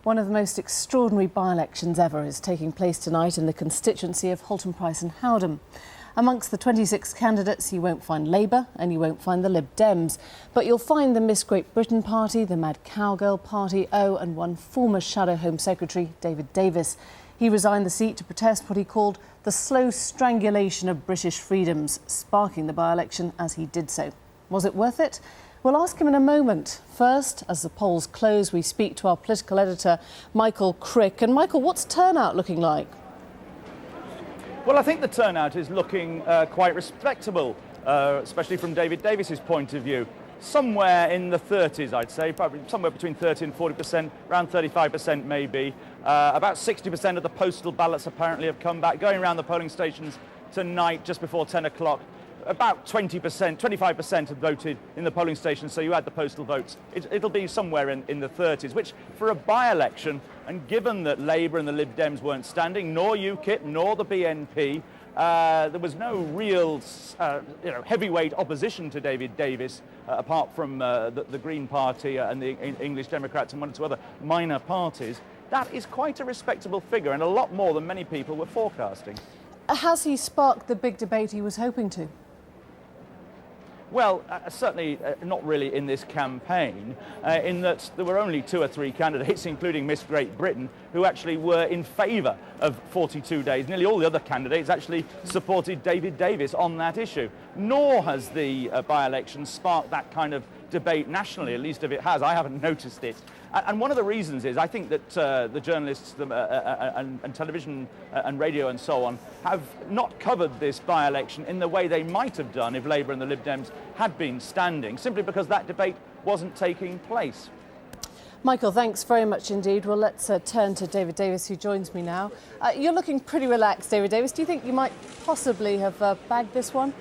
One of the most extraordinary by-elections ever is taking place tonight in the constituency of Haltemprice and Howden. Amongst the 26 candidates, you won't find Labour and you won't find the Lib Dems. But you'll find the Miss Great Britain Party, the Mad Cowgirl Party, and one former Shadow Home Secretary, David Davis. He resigned the seat to protest what he called the slow strangulation of British freedoms, sparking the by-election as he did so. Was it worth it? We'll ask him in a moment. First, as the polls close, we speak to our political editor, Michael Crick. And Michael, what's turnout looking like? Well, I think the turnout is looking quite respectable, especially from David Davis's point of view. Somewhere in the 30s, I'd say, probably somewhere between 30 and 40%, around 35% maybe. About 60% of the postal ballots apparently have come back, going around the polling stations tonight just before 10 o'clock. About 20%, 25% have voted in the polling stations, so you add the postal votes, it'll be somewhere in the 30s, which for a by-election, and given that Labour and the Lib Dems weren't standing, nor UKIP, nor the BNP, there was no real heavyweight opposition to David Davis, apart from the Green Party and the English Democrats and one or two other minor parties. That is quite a respectable figure and a lot more than many people were forecasting. Has he sparked the big debate he was hoping to? Well, certainly not really in this campaign, in that there were only 2 or 3 candidates, including Miss Great Britain, who actually were in favour of 42 days. Nearly all the other candidates actually supported David Davis on that issue. Nor has the by-election sparked that kind of debate nationally, at least if it has. I haven't noticed it. And one of the reasons is I think that the journalists and television and radio and so on have not covered this by-election in the way they might have done if Labour and the Lib Dems had been standing, simply because that debate wasn't taking place. Michael, thanks very much indeed. Well, let's turn to David Davis, who joins me now. You're looking pretty relaxed, David Davis. Do you think you might possibly have bagged this one?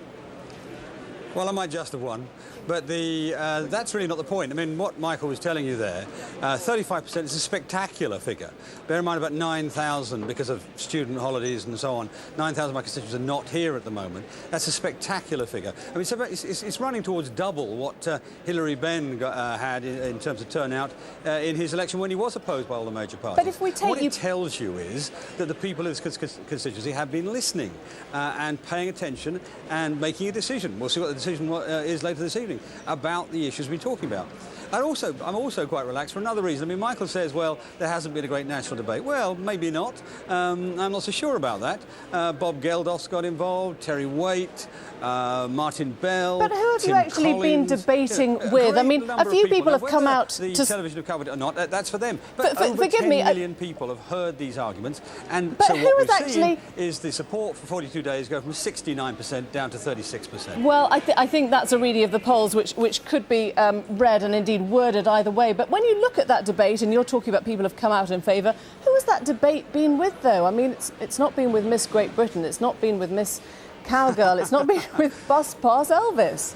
Well, I might just have won, but that's really not the point. I mean, what Michael was telling you there, 35% is a spectacular figure. Bear in mind about 9,000, because of student holidays and so on, 9,000 of my constituents are not here at the moment. That's a spectacular figure. I mean, it's running towards double what Hilary Benn had in terms of turnout in his election when he was opposed by all the major parties. But if we take what it tells you is that the people of this constituency have been listening and paying attention and making a decision. We'll see what the decision is later this evening about the issues we're talking about. I'm also quite relaxed for another reason. I mean, Michael says, well, there hasn't been a great national debate. Well, maybe not. I'm not so sure about that. Bob Geldof's got involved, Terry Waite, Martin Bell. But who have Tim you actually Collins, been debating with? I mean, a few people have come out the to... television have covered it or not, that's for them. But over 10 million people have heard these arguments. And but so who what has we've seen is the support for 42 days go from 69% down to 36%. Well, I think that's a reading of the polls which could be read and indeed worded either way. But when you look at that debate, and you're talking about people have come out in favour, who has that debate been with, though? I mean, it's not been with Miss Great Britain, it's not been with Miss Cowgirl, it's not been with Bus Pass Elvis.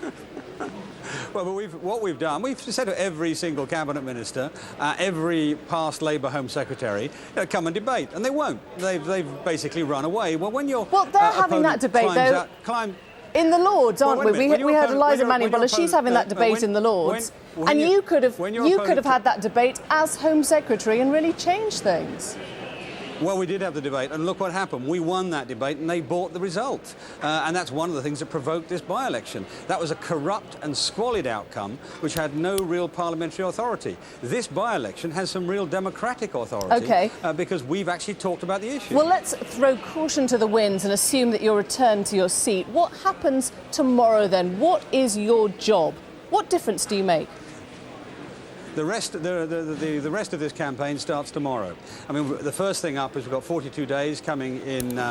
Well, but what we've done, we've said to every single cabinet minister, every past Labour Home Secretary, come and debate, and they won't. They've basically run away. Well, when you're they're having that debate though. In the Lords, aren't we? We heard Eliza Manning-Buller. She's having that debate in the Lords, and you could have had that debate as Home Secretary and really changed things. Well, we did have the debate, and look what happened. We won that debate, and they bought the result. And that's one of the things that provoked this by-election. That was a corrupt and squalid outcome, which had no real parliamentary authority. This by-election has some real democratic authority, because we've actually talked about the issue. Well, let's throw caution to the winds and assume that you'll return to your seat. What happens tomorrow, then? What is your job? What difference do you make? The rest of this campaign starts tomorrow. I mean, the first thing up is we've got 42 days coming in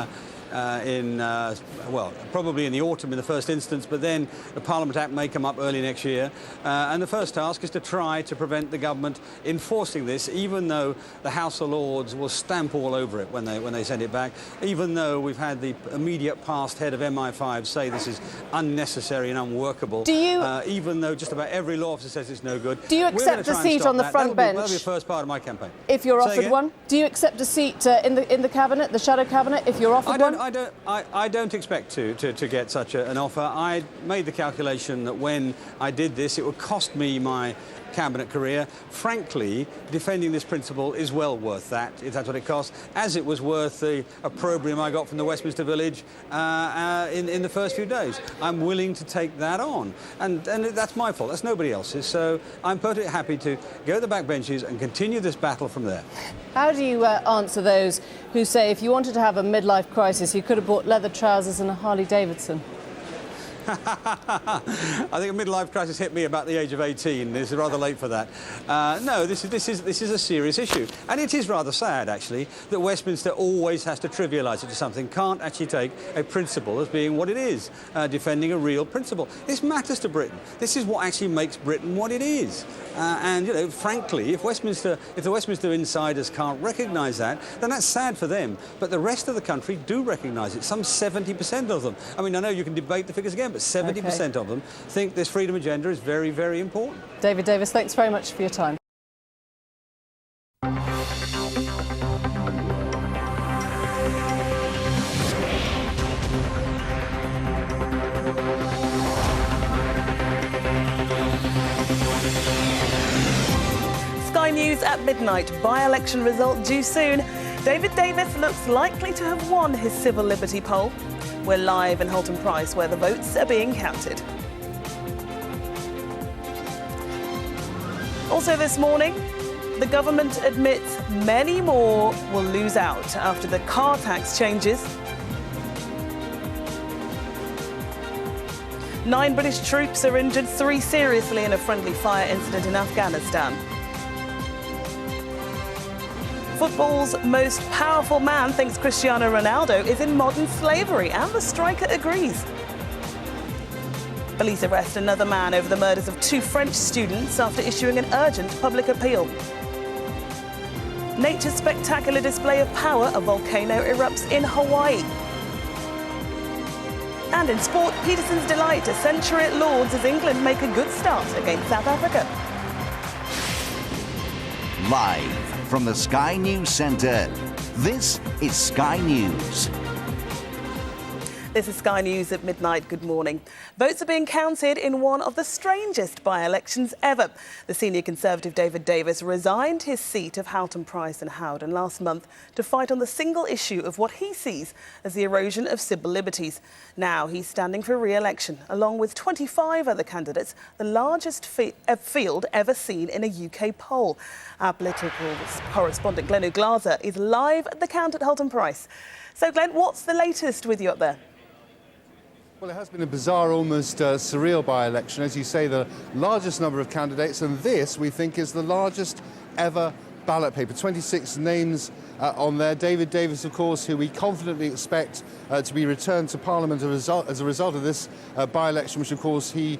well, probably in the autumn in the first instance, but then the Parliament Act may come up early next year. And the first task is to try to prevent the government enforcing this, even though the House of Lords will stamp all over it when they send it back, even though we've had the immediate past head of MI5 say this is unnecessary and unworkable. Do you, even though just about every law officer says it's no good. Do you accept a seat on the front bench? That'll be the first part of my campaign. If you're offered one? Do you accept a seat in the cabinet, the shadow cabinet, if you're offered one? I don't expect to get such an offer. I made the calculation that when I did this, it would cost me my cabinet career. Frankly, defending this principle is well worth that, if that's what it costs, as it was worth the opprobrium I got from the Westminster Village in the first few days. I'm willing to take that on, and that's my fault, that's nobody else's, so I'm perfectly happy to go to the back benches and continue this battle from there. How do you answer those who say if you wanted to have a midlife crisis, you could have bought leather trousers and a Harley Davidson? I think a midlife crisis hit me about the age of 18. It's rather late for that. No, this is a serious issue, and it is rather sad, actually, that Westminster always has to trivialise it to something. Can't actually take a principle as being what it is, defending a real principle. This matters to Britain. This is what actually makes Britain what it is. And you know, frankly, if the Westminster insiders can't recognise that, then that's sad for them. But the rest of the country do recognise it. Some 70% of them. I mean, I know you can debate the figures again, but 70% of them think this freedom agenda is very, very important. David Davis, thanks very much for your time. Sky News at midnight. By-election result due soon. David Davis looks likely to have won his civil liberty poll. We're live in Haltemprice, where the votes are being counted. Also this morning, the government admits many more will lose out after the car tax changes. 9 British troops are injured, 3 seriously in a friendly fire incident in Afghanistan. Football's most powerful man thinks Cristiano Ronaldo is in modern slavery, and the striker agrees. Police arrest another man over the murders of 2 French students after issuing an urgent public appeal. Nature's spectacular display of power, a volcano erupts in Hawaii. And in sport, Peterson's delight, a century at Lord's as England make a good start against South Africa. Live from the Sky News Centre, this is Sky News. This is Sky News at midnight. Good morning. Votes are being counted in one of the strangest by-elections ever. The senior Conservative David Davis resigned his seat of Haltemprice and Howden last month to fight on the single issue of what he sees as the erosion of civil liberties. Now he's standing for re-election, along with 25 other candidates, the largest field ever seen in a UK poll. Our political correspondent Glen Oglaza is live at the count at Haltemprice. So Glen, what's the latest with you up there? Well, it has been a bizarre, almost surreal by-election. As you say, the largest number of candidates, and this, we think, is the largest ever ballot paper. 26 names on there. David Davis, of course, who we confidently expect to be returned to Parliament as a result of this by-election, which, of course, he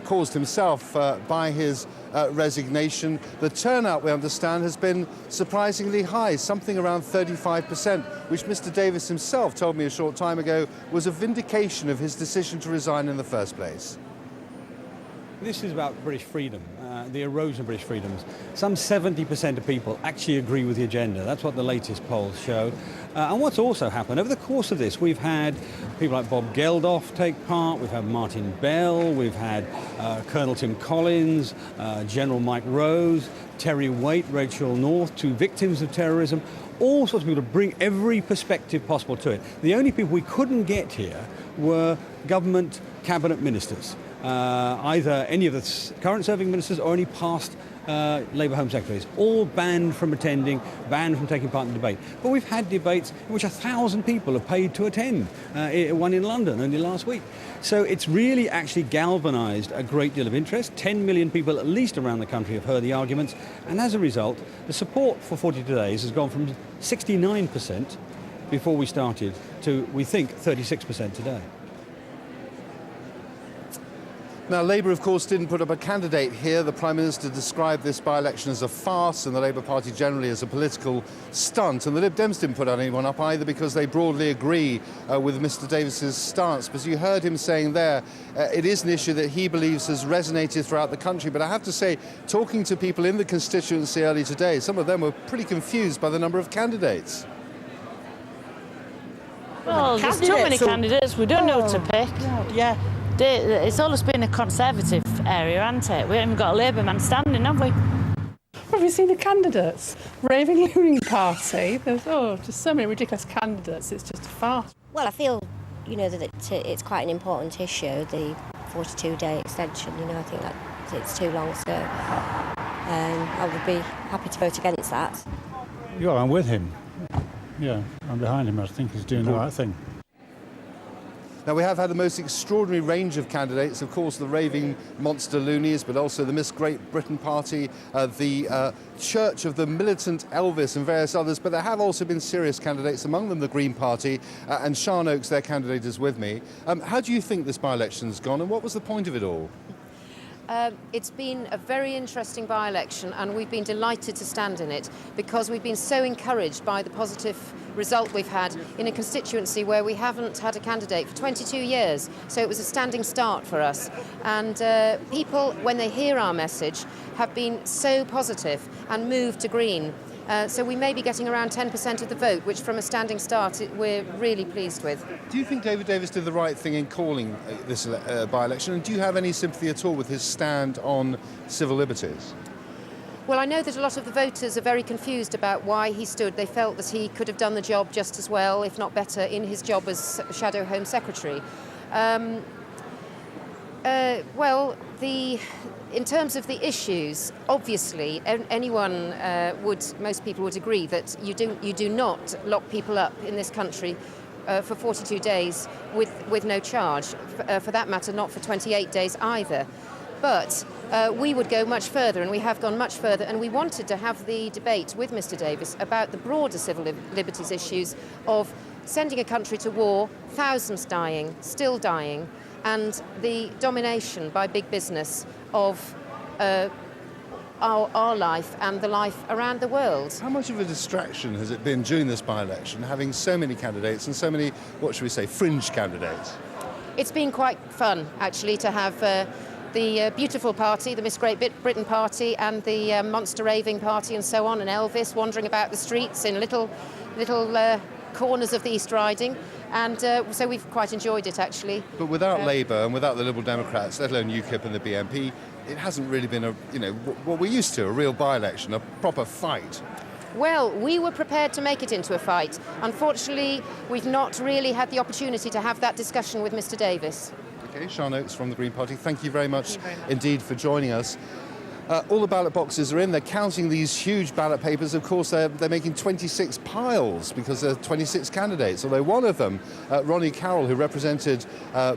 caused himself by his resignation. The turnout, we understand, has been surprisingly high, something around 35%, which Mr. Davis himself told me a short time ago was a vindication of his decision to resign in the first place. This is about British freedom, the erosion of British freedoms. Some 70% of people actually agree with the agenda. That's what the latest polls show. And what's also happened, over the course of this, we've had people like Bob Geldof take part, we've had Martin Bell, we've had Colonel Tim Collins, General Mike Rose, Terry Waite, Rachel North, 2 victims of terrorism, all sorts of people to bring every perspective possible to it. The only people we couldn't get here were government cabinet ministers. Either any of the current serving ministers or any past Labour Home Secretaries, all banned from attending, banned from taking part in the debate. But we've had debates in which 1,000 people have paid to attend, one in London only last week. So it's really actually galvanised a great deal of interest. 10 million people at least around the country have heard the arguments, and as a result, the support for 42 days has gone from 69% before we started to, we think, 36% today. Now, Labour, of course, didn't put up a candidate here. The Prime Minister described this by-election as a farce, and the Labour Party generally as a political stunt. And the Lib Dems didn't put anyone up either because they broadly agree with Mr Davis's stance. But you heard him saying there, it is an issue that he believes has resonated throughout the country. But I have to say, talking to people in the constituency early today, some of them were pretty confused by the number of candidates. Well, there's too many candidates. We don't know what to pick. Yeah. It's always been a Conservative area, hasn't it? We haven't even got a Labour man standing, have we? Have you seen the candidates? Raving Looning Party. There's just so many ridiculous candidates. It's just a farce. Well, I feel, that it's quite an important issue, the 42-day extension. I think that it's too long, so I would be happy to vote against that. Yeah, I'm with him. Yeah, I'm behind him. I think he's doing the right thing. Now, we have had the most extraordinary range of candidates, of course, the raving monster loonies, but also the Miss Great Britain Party, the Church of the Militant Elvis and various others, but there have also been serious candidates, among them the Green Party, and Sian Oakes, their candidate, is with me. How do you think this by-election's gone, and what was the point of it all? It's been a very interesting by-election, and we've been delighted to stand in it because we've been so encouraged by the positive result we've had in a constituency where we haven't had a candidate for 22 years. So it was a standing start for us. And people, when they hear our message, have been so positive and moved to Green. So we may be getting around 10% of the vote, which from a standing start we're really pleased with. Do you think David Davis did the right thing in calling this by-election, and do you have any sympathy at all with his stand on civil liberties? Well, I know that a lot of the voters are very confused about why he stood. They felt that he could have done the job just as well, if not better, in his job as Shadow Home Secretary. In terms of the issues, obviously, most people would agree that you do not lock people up in this country for 42 days with no charge. For that matter, not for 28 days either. But we would go much further, and we have gone much further, and we wanted to have the debate with Mr. Davis about the broader civil liberties issues of sending a country to war, thousands dying, still dying, and the domination by big business of our life and the life around the world. How much of a distraction has it been during this by-election, having so many candidates and so many, what should we say, fringe candidates? It's been quite fun, actually, to have the beautiful party, the Miss Great Britain Party, and the Monster Raving Party and so on, and Elvis wandering about the streets in little corners of the East Riding. And so we've quite enjoyed it, actually. But without Labour and without the Liberal Democrats, let alone UKIP and the BNP, it hasn't really been what we're used to, a real by-election, a proper fight. Well, we were prepared to make it into a fight. Unfortunately, we've not really had the opportunity to have that discussion with Mr. Davis. Okay, Sian Oakes from the Green Party, thank you very much indeed for joining us. All the ballot boxes are in. They're counting these huge ballot papers. Of course, they're making 26 piles because there are 26 candidates, although one of them, Ronnie Carroll, who represented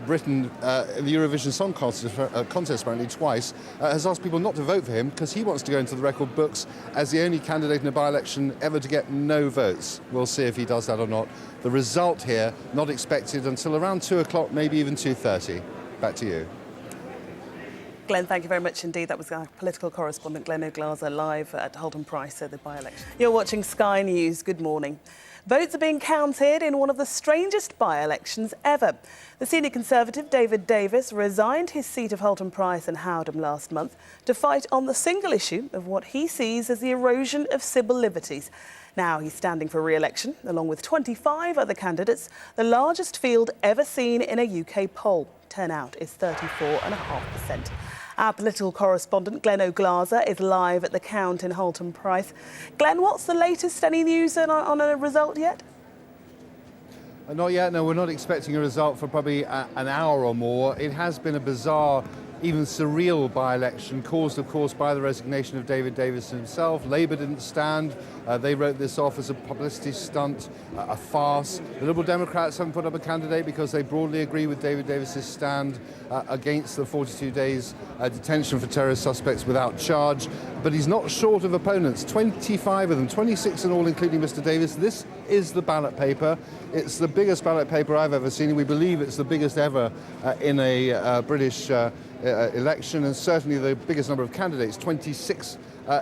Britain in the Eurovision Song Contest apparently twice, has asked people not to vote for him because he wants to go into the record books as the only candidate in a by-election ever to get no votes. We'll see if he does that or not. The result here, not expected until around 2 o'clock, maybe even 2:30. Back to you. Glenn, thank you very much indeed. That was our political correspondent, Glen Oglaza, live at Haltemprice, the by-election. You're watching Sky News. Good morning. Votes are being counted in one of the strangest by-elections ever. The senior Conservative, David Davis, resigned his seat of Haltemprice and Howden last month to fight on the single issue of what he sees as the erosion of civil liberties. Now he's standing for re-election, along with 25 other candidates, the largest field ever seen in a UK poll. Turnout is 34.5%. Our political correspondent, Glen Oglaza, is live at the count in Haltemprice. Glenn, what's the latest? Any news on a result yet? Not yet, no, we're not expecting a result for probably an hour or more. It has been a bizarre, even surreal by-election, caused, of course, by the resignation of David Davis himself. Labour didn't stand. They wrote this off as a publicity stunt, a farce. The Liberal Democrats haven't put up a candidate because they broadly agree with David Davis's stand against the 42 days detention for terrorist suspects without charge. But he's not short of opponents, 25 of them, 26 in all, including Mr. Davis. This is the ballot paper. It's the biggest ballot paper I've ever seen. We believe it's the biggest ever in a British election, and certainly the biggest number of candidates, 26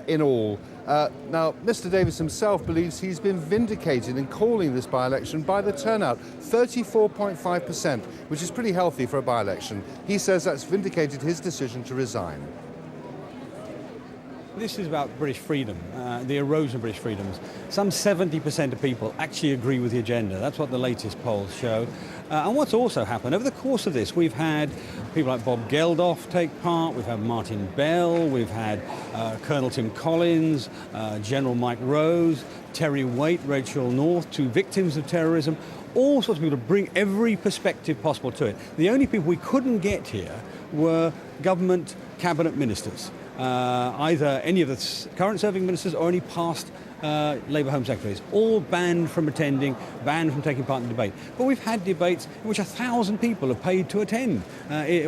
in all. Now, Mr. Davis himself believes he's been vindicated in calling this by-election by the turnout, 34.5%, which is pretty healthy for a by-election. He says that's vindicated his decision to resign. This is about British freedom, the erosion of British freedoms. Some 70% of people actually agree with the agenda. That's what the latest polls show. And what's also happened, over the course of this, we've had people like Bob Geldof take part, we've had Martin Bell, we've had Colonel Tim Collins, General Mike Rose, Terry Waite, Rachel North, two victims of terrorism, all sorts of people to bring every perspective possible to it. The only people we couldn't get here were government cabinet ministers. Either any of the current serving ministers or any past Labour Home Secretaries, all banned from attending, banned from taking part in the debate. But we've had debates in which 1,000 people have paid to attend,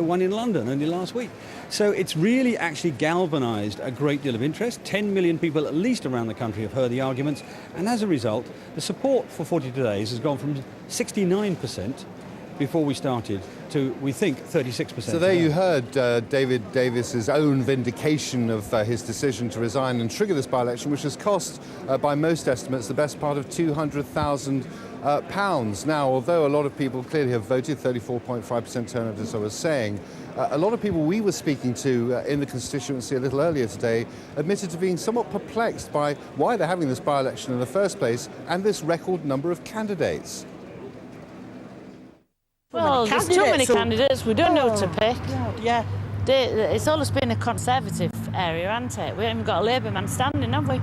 one in London only last week. So it's really actually galvanised a great deal of interest. 10 million people at least around the country have heard the arguments, and as a result, the support for 42 days has gone from 69% before we started to, we think, 36%. So there you heard David Davis's own vindication of his decision to resign and trigger this by-election, which has cost, by most estimates, the best part of £200,000. Now, although a lot of people clearly have voted, 34.5% turnout, as I was saying, a lot of people we were speaking to in the constituency a little earlier today admitted to being somewhat perplexed by why they're having this by-election in the first place and this record number of candidates. Well, there's too many candidates. We don't know what to pick. Yeah. It's always been a Conservative area, hasn't it? We haven't even got a Labour man standing, have we?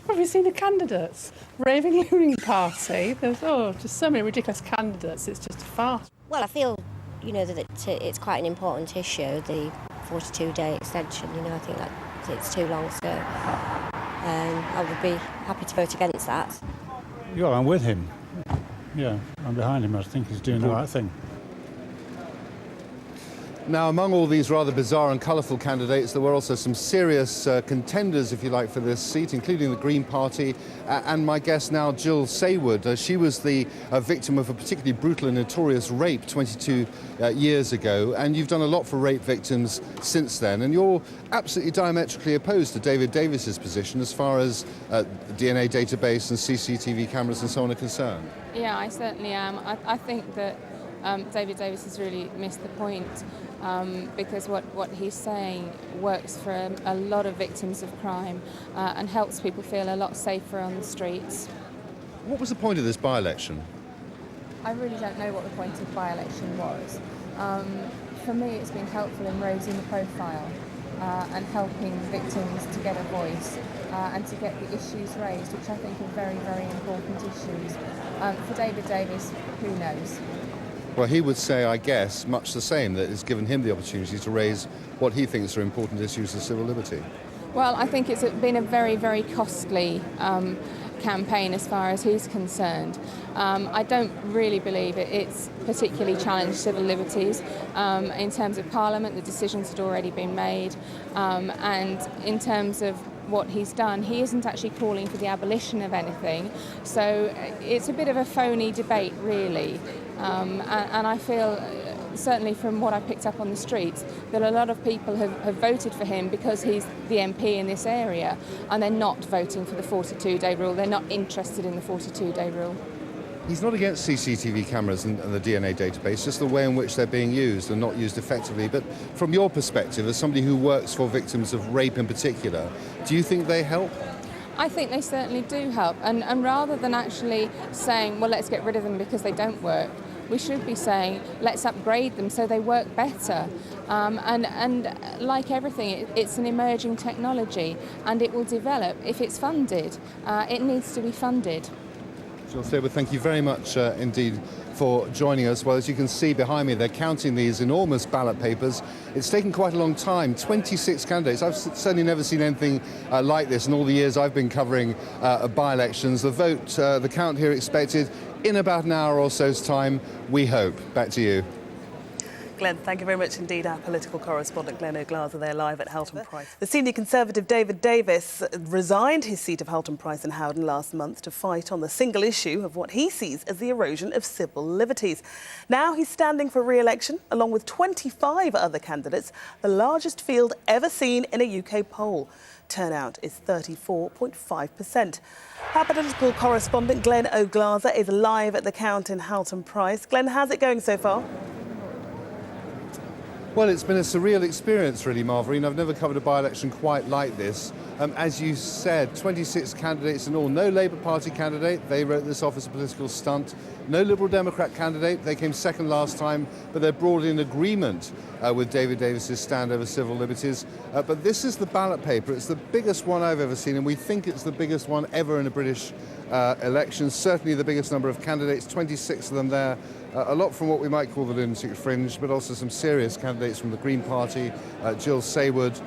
Have you seen the candidates? Raving Looning Party. There's just so many ridiculous candidates. It's just a farce. Well, I feel, that it's quite an important issue, the 42-day extension. I think that it's too long, so I would be happy to vote against that. Yeah, I'm with him. Yeah, I'm behind him. I think he's doing the right thing. Now, among all these rather bizarre and colourful candidates, there were also some serious contenders, if you like, for this seat, including the Green Party and my guest now, Jill Saywood. She was the victim of a particularly brutal and notorious rape 22 years ago, and you've done a lot for rape victims since then, and you're absolutely diametrically opposed to David Davis's position as far as the DNA database and CCTV cameras and so on are concerned. Yeah, I certainly am. I think that David Davis has really missed the point because what he's saying works for a lot of victims of crime and helps people feel a lot safer on the streets. What was the point of this by-election? I really don't know what the point of the by-election was. For me, it's been helpful in raising the profile and helping victims to get a voice and to get the issues raised, which I think are very, very important issues. For David Davis, who knows? Well, he would say, I guess, much the same, that it's given him the opportunity to raise what he thinks are important issues of civil liberty. Well, I think it's been a very, very costly campaign as far as he's concerned. I don't really believe it's particularly challenged civil liberties. In terms of Parliament, the decisions had already been made, and in terms of what he's done, he isn't actually calling for the abolition of anything, so it's a bit of a phony debate, really. And I feel, certainly from what I picked up on the streets, that a lot of people have voted for him because he's the MP in this area, and they're not voting for the 42-day rule. They're not interested in the 42-day rule. He's not against CCTV cameras and the DNA database, just the way in which they're being used and not used effectively. But from your perspective, as somebody who works for victims of rape in particular, do you think they help? I think they certainly do help. And rather than actually saying, well, let's get rid of them because they don't work, we should be saying, let's upgrade them so they work better. And like everything, it's an emerging technology, and it will develop if it's funded. It needs to be funded. Jill Saywood, thank you very much indeed for joining us. Well, as you can see behind me, they're counting these enormous ballot papers. It's taken quite a long time, 26 candidates. I've certainly never seen anything like this in all the years I've been covering by-elections. The vote, the count here expected in about an hour or so's time, we hope. Back to you. Glenn, thank you very much indeed. Our political correspondent, Glen Oglaza, there live at Haltemprice. The senior Conservative David Davis resigned his seat of Haltemprice and Howden last month to fight on the single issue of what he sees as the erosion of civil liberties. Now he's standing for re-election, along with 25 other candidates, the largest field ever seen in a UK poll. Turnout is 34.5%. Our political correspondent, Glen Oglaza, is live at the count in Haltemprice. Glen, how's it going so far? Well, it's been a surreal experience, really, Marverine. I've never covered a by-election quite like this. As you said, 26 candidates in all. No Labour Party candidate. They wrote this off as a political stunt. No Liberal Democrat candidate. They came second last time, but they're broadly in agreement with David Davis's stand over civil liberties. But this is the ballot paper. It's the biggest one I've ever seen, and we think it's the biggest one ever in a British election. Certainly the biggest number of candidates, 26 of them there. A lot from what we might call the lunatic fringe, but also some serious candidates from the Green Party. Jill Saywood,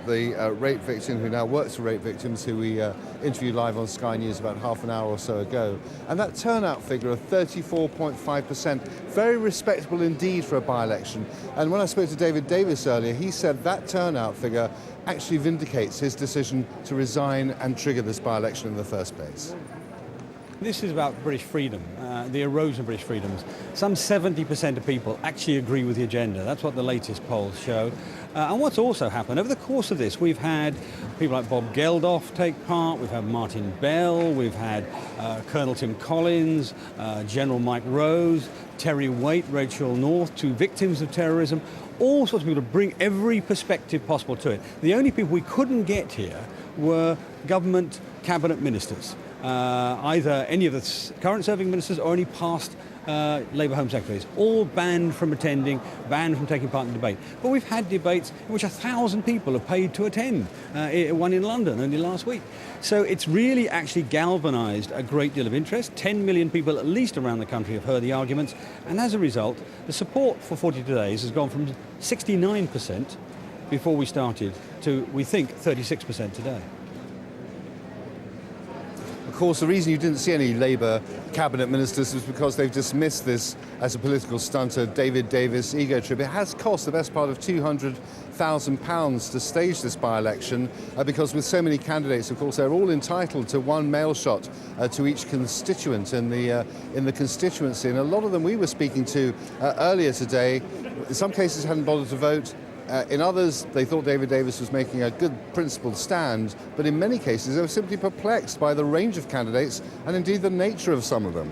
the rape victim who now works for rape victims, who we interviewed live on Sky News about half an hour or so ago. And that turnout figure of 34.5%, very respectable indeed for a by-election. And when I spoke to David Davis earlier, he said that turnout figure actually vindicates his decision to resign and trigger this by-election in the first place. This is about British freedom, the erosion of British freedoms. Some 70% of people actually agree with the agenda. That's what the latest polls show. And what's also happened, over the course of this, we've had people like Bob Geldof take part, we've had Martin Bell, we've had Colonel Tim Collins, General Mike Rose, Terry Waite, Rachel North, two victims of terrorism, all sorts of people to bring every perspective possible to it. The only people we couldn't get here were government cabinet ministers. Either any of the current serving ministers or any past Labour Home Secretaries, all banned from attending, banned from taking part in the debate. But we've had debates in which 1,000 people have paid to attend, one in London only last week. So it's really actually galvanised a great deal of interest. 10 million people at least around the country have heard the arguments, and as a result, the support for 42 days has gone from 69% before we started to, we think, 36% today. Of course, the reason you didn't see any Labour cabinet ministers was because they've dismissed this as a political stunt, a David Davis ego trip. It has cost the best part of £200,000 to stage this by-election because with so many candidates, of course, they're all entitled to one mail shot to each constituent in the constituency. And a lot of them we were speaking to earlier today, in some cases hadn't bothered to vote. In others, they thought David Davis was making a good principled stand, but in many cases they were simply perplexed by the range of candidates and indeed the nature of some of them.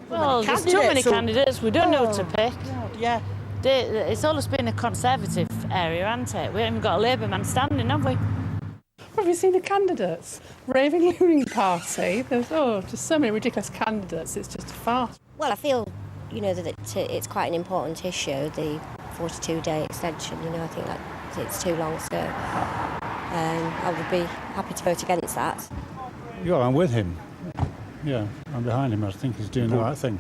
Well, there's too many candidates, we don't know what to pick. Yeah. It's always been a Conservative area, hasn't it? We haven't even got a Labour man standing, have we? Have you seen the candidates? Raving Looning Party. There's just so many ridiculous candidates. It's just a farce. Well, I feel, that it's quite an important issue, the 42-day extension. I think that it's too long, so I would be happy to vote against that. Yeah, I'm with him. Yeah, I'm behind him. I think he's doing the right thing.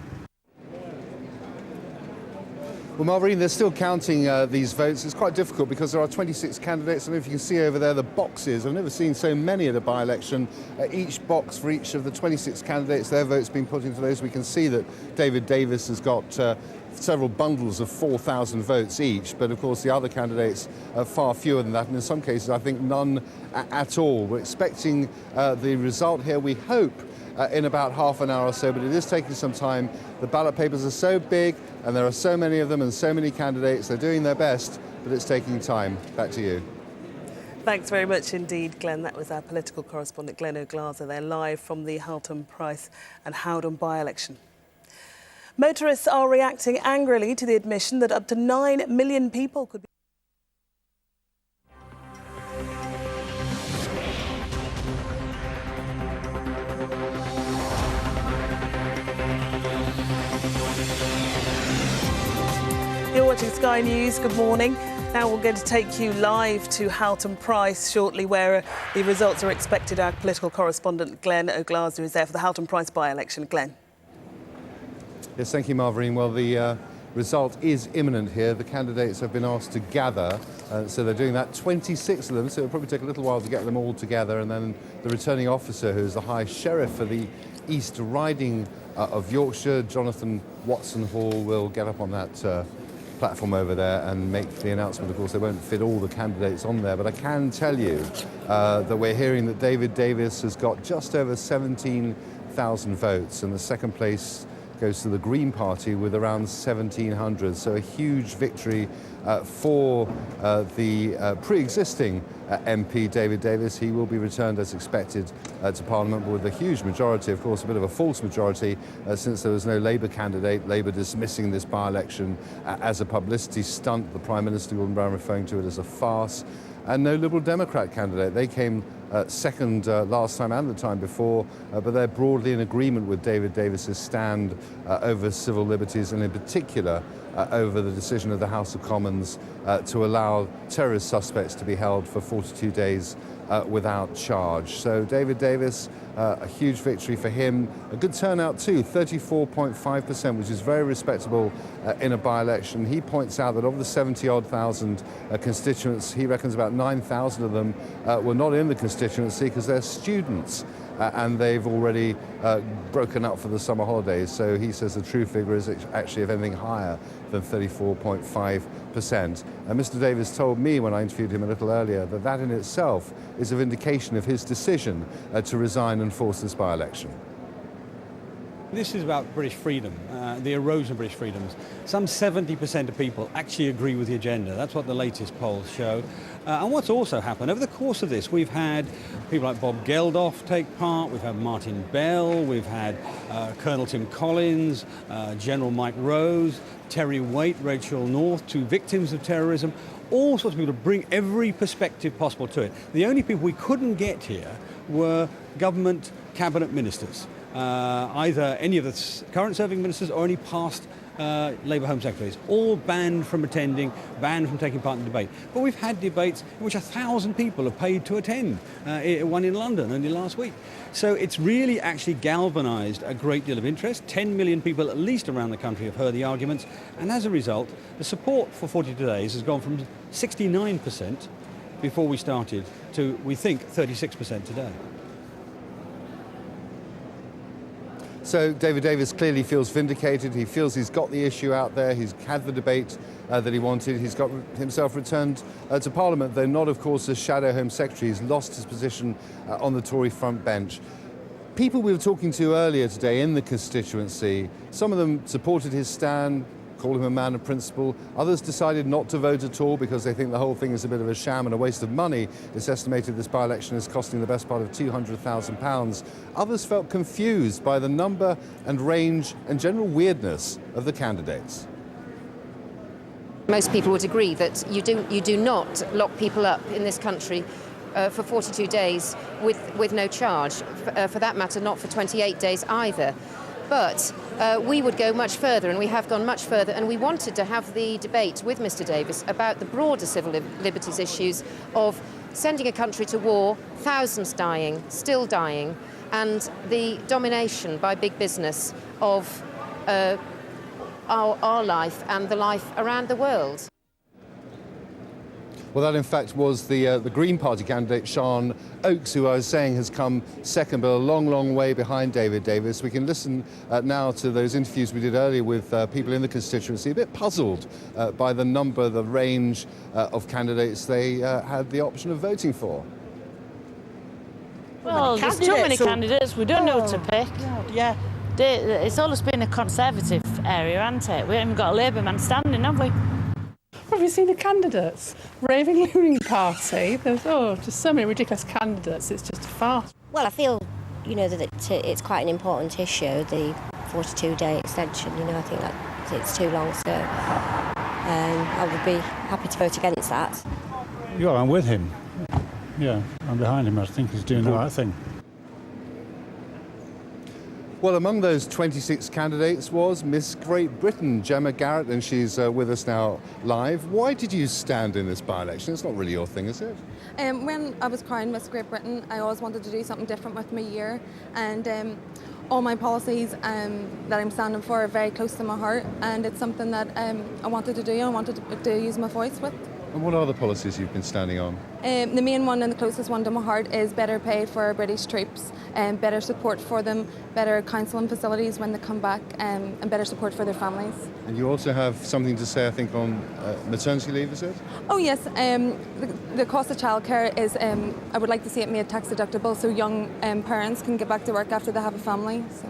Well, Marverine, they're still counting these votes. It's quite difficult because there are 26 candidates, and if you can see over there the boxes, I've never seen so many at a by-election. Each box for each of the 26 candidates, their votes being put into those. We can see that David Davis has got several bundles of 4,000 votes each, but of course the other candidates are far fewer than that, and in some cases I think none at all. We're expecting the result here, we hope, in about half an hour or so, but it is taking some time. The ballot papers are so big and there are so many of them and so many candidates. They're doing their best, but it's taking time. Back to you. Thanks very much indeed, Glenn. That was our political correspondent, Glen Oglaza. They're live from the Haltemprice and Howden by-election. Motorists are reacting angrily to the admission that up to 9 million people could be... You're watching Sky News. Good morning. Now we're going to take you live to Haltemprice shortly, where the results are expected. Our political correspondent, Glen Oglaza, is there for the Haltemprice by-election. Glenn. Yes, thank you, Marverine. Well, the result is imminent here. The candidates have been asked to gather, so they're doing that, 26 of them, so it'll probably take a little while to get them all together, and then the returning officer, who's the High Sheriff for the East Riding of Yorkshire, Jonathan Watson Hall, will get up on that platform over there and make the announcement. Of course, they won't fit all the candidates on there, but I can tell you that we're hearing that David Davis has got just over 17,000 votes, and the second place goes to the Green Party with around 1,700. So a huge victory for the pre-existing MP David Davis. He will be returned as expected to Parliament, but with a huge majority, of course, a bit of a false majority since there was no Labour candidate. Labour dismissing this by-election as a publicity stunt. The Prime Minister, Gordon Brown, referring to it as a farce. And no Liberal Democrat candidate. They came second last time and the time before, but they're broadly in agreement with David Davis's stand over civil liberties, and in particular over the decision of the House of Commons to allow terrorist suspects to be held for 42 days without charge. So David Davis, a huge victory for him. A good turnout too, 34.5%, which is very respectable in a by-election. He points out that of the 70-odd thousand constituents, he reckons about 9,000 of them were not in the constituency because they're students. And they've already broken up for the summer holidays. So he says the true figure is actually, if anything, higher than 34.5%. And Mr. Davis told me when I interviewed him a little earlier that that in itself is a vindication of his decision to resign and force this by-election. This is about British freedom, the erosion of British freedoms. Some 70% of people actually agree with the agenda. That's what the latest polls show. And what's also happened over the course of this, we've had people like Bob Geldof take part, we've had Martin Bell, we've had Colonel Tim Collins, General Mike Rose, Terry Waite, Rachel North, two victims of terrorism, all sorts of people to bring every perspective possible to it. The only people we couldn't get here were government cabinet ministers. Either any of the current serving ministers or any past Labour Home Secretaries, all banned from attending, banned from taking part in the debate. But we've had debates in which 1,000 people have paid to attend, one in London only last week. So it's really actually galvanised a great deal of interest. 10 million people at least around the country have heard the arguments, and as a result, the support for 42 days has gone from 69% before we started to, we think, 36% today. So David Davis clearly feels vindicated. He feels he's got the issue out there. He's had the debate that he wanted. He's got himself returned to Parliament, though not, of course, as Shadow Home Secretary. He's lost his position on the Tory front bench. People we were talking to earlier today in the constituency, some of them supported his stand, called him a man of principle. Others decided not to vote at all because they think the whole thing is a bit of a sham and a waste of money. It's estimated this by-election is costing the best part of £200,000. Others felt confused by the number and range and general weirdness of the candidates. Most people would agree that you do not lock people up in this country for 42 days with no charge. For that matter, not for 28 days either. But we would go much further, and we have gone much further, and we wanted to have the debate with Mr. Davis about the broader civil liberties issues of sending a country to war, thousands dying, still dying, and the domination by big business of our life and the life around the world. Well, that in fact was the Green Party candidate, Sian Oakes, who I was saying has come second, but a long, long way behind David Davis. We can listen now to those interviews we did earlier with people in the constituency, a bit puzzled by the number, the range of candidates they had the option of voting for. Well, there's too many candidates. We don't know who to pick. Yeah. It's always been a Conservative area, hasn't it? We haven't got a Labour man standing, have we? Have you seen the candidates? Raving Luning Party. There's just so many ridiculous candidates. It's just a farce. Well, I feel, that it's quite an important issue, the 42-day extension. I think that it's too long, so I would be happy to vote against that. Yeah, I'm with him. Yeah, I'm behind him. I think he's doing the right thing. Well, among those 26 candidates was Miss Great Britain, Gemma Garrett, and she's with us now live. Why did you stand in this by-election? It's not really your thing, is it? When I was crowned Miss Great Britain, I always wanted to do something different with my year, and all my policies that I'm standing for are very close to my heart, and it's something that I wanted to do and I wanted to use my voice with. And what are the policies you've been standing on? The main one and the closest one to my heart is better pay for our British troops, better support for them, better counselling facilities when they come back, and better support for their families. And you also have something to say, I think, on maternity leave, is it? Oh yes, the cost of childcare is, I would like to see it made tax deductible so young parents can get back to work after they have a family. So.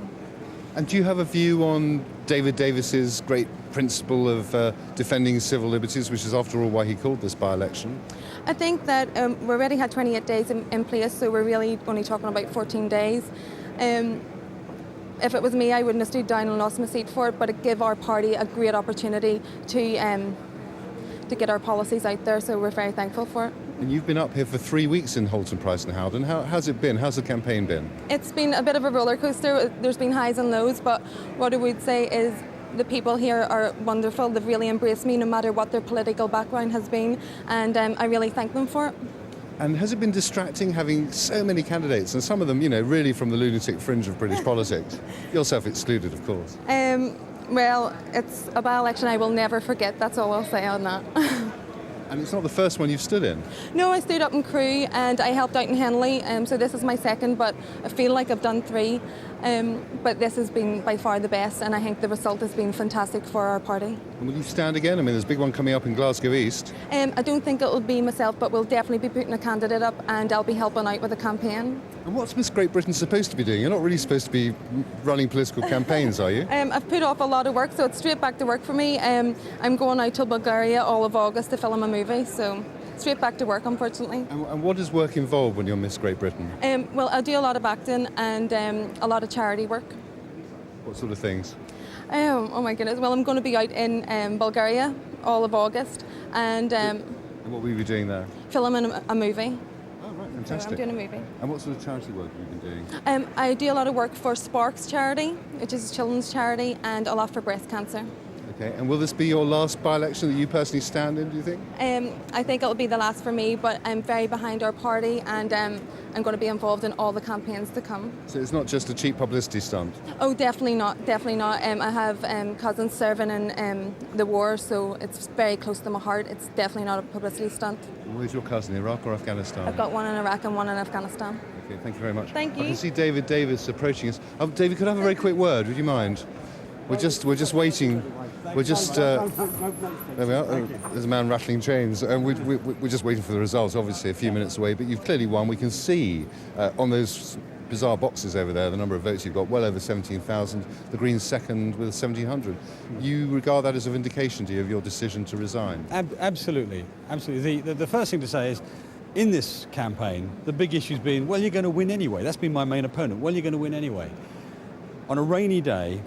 And do you have a view on David Davis's great principle of defending civil liberties, which is after all why he called this by-election? I think that we already had 28 days in place, so we're really only talking about 14 days. If it was me, I wouldn't have stood down and lost my seat for it, but it gave our party a great opportunity to get our policies out there, so we're very thankful for it. And you've been up here for 3 weeks in Haltemprice and Howden. How's it been? How's the campaign been? It's been a bit of a roller coaster. There's been highs and lows, but what I would say is the people here are wonderful. They've really embraced me no matter what their political background has been, and I really thank them for it. And has it been distracting having so many candidates, and some of them, really from the lunatic fringe of British politics? Yourself excluded, of course. Well, it's a by-election I will never forget. That's all I'll say on that. And it's not the first one you've stood in? No, I stood up in Crewe and I helped out in Henley, so this is my second, but I feel like I've done 3. But this has been by far the best, and I think the result has been fantastic for our party. And will you stand again? I mean, there's a big one coming up in Glasgow East. I don't think it will be myself, but we'll definitely be putting a candidate up, and I'll be helping out with the campaign. And what's Miss Great Britain supposed to be doing? You're not really supposed to be running political campaigns, are you? I've put off a lot of work, so it's straight back to work for me. I'm going out to Bulgaria all of August to film a movie, so straight back to work, unfortunately. And what does work involve when you're Miss Great Britain? Well, I do a lot of acting and a lot of charity work. What sort of things? Oh my goodness. Well, I'm going to be out in Bulgaria all of August, and what will you be doing there? Filming a movie. Oh, right, fantastic. So I'm doing a movie. And what sort of charity work have you been doing? I do a lot of work for Sparks charity, which is a children's charity, and a lot for breast cancer. Okay, and will this be your last by-election that you personally stand in, do you think? I think it'll be the last for me, but I'm very behind our party, and I'm going to be involved in all the campaigns to come. So it's not just a cheap publicity stunt? Oh, definitely not, definitely not. I have cousins serving in the war, so it's very close to my heart. It's definitely not a publicity stunt. And where's your cousin, Iraq or Afghanistan? I've got one in Iraq and one in Afghanistan. Okay, thank you very much. Thank you. I can see David Davis approaching us. David, could I have a very quick word? Would you mind? We're just waiting. We're just there we are. There's a man rattling chains, and we're just waiting for the results. Obviously, a few minutes away, but you've clearly won. We can see on those bizarre boxes over there the number of votes you've got, well over 17,000. The Greens second with 1,700. You regard that as a vindication, do you, of your decision to resign? Absolutely, absolutely. The first thing to say is, in this campaign, the big issue's been, well, you're going to win anyway. That's been my main opponent. Well, you're going to win anyway. On a rainy day,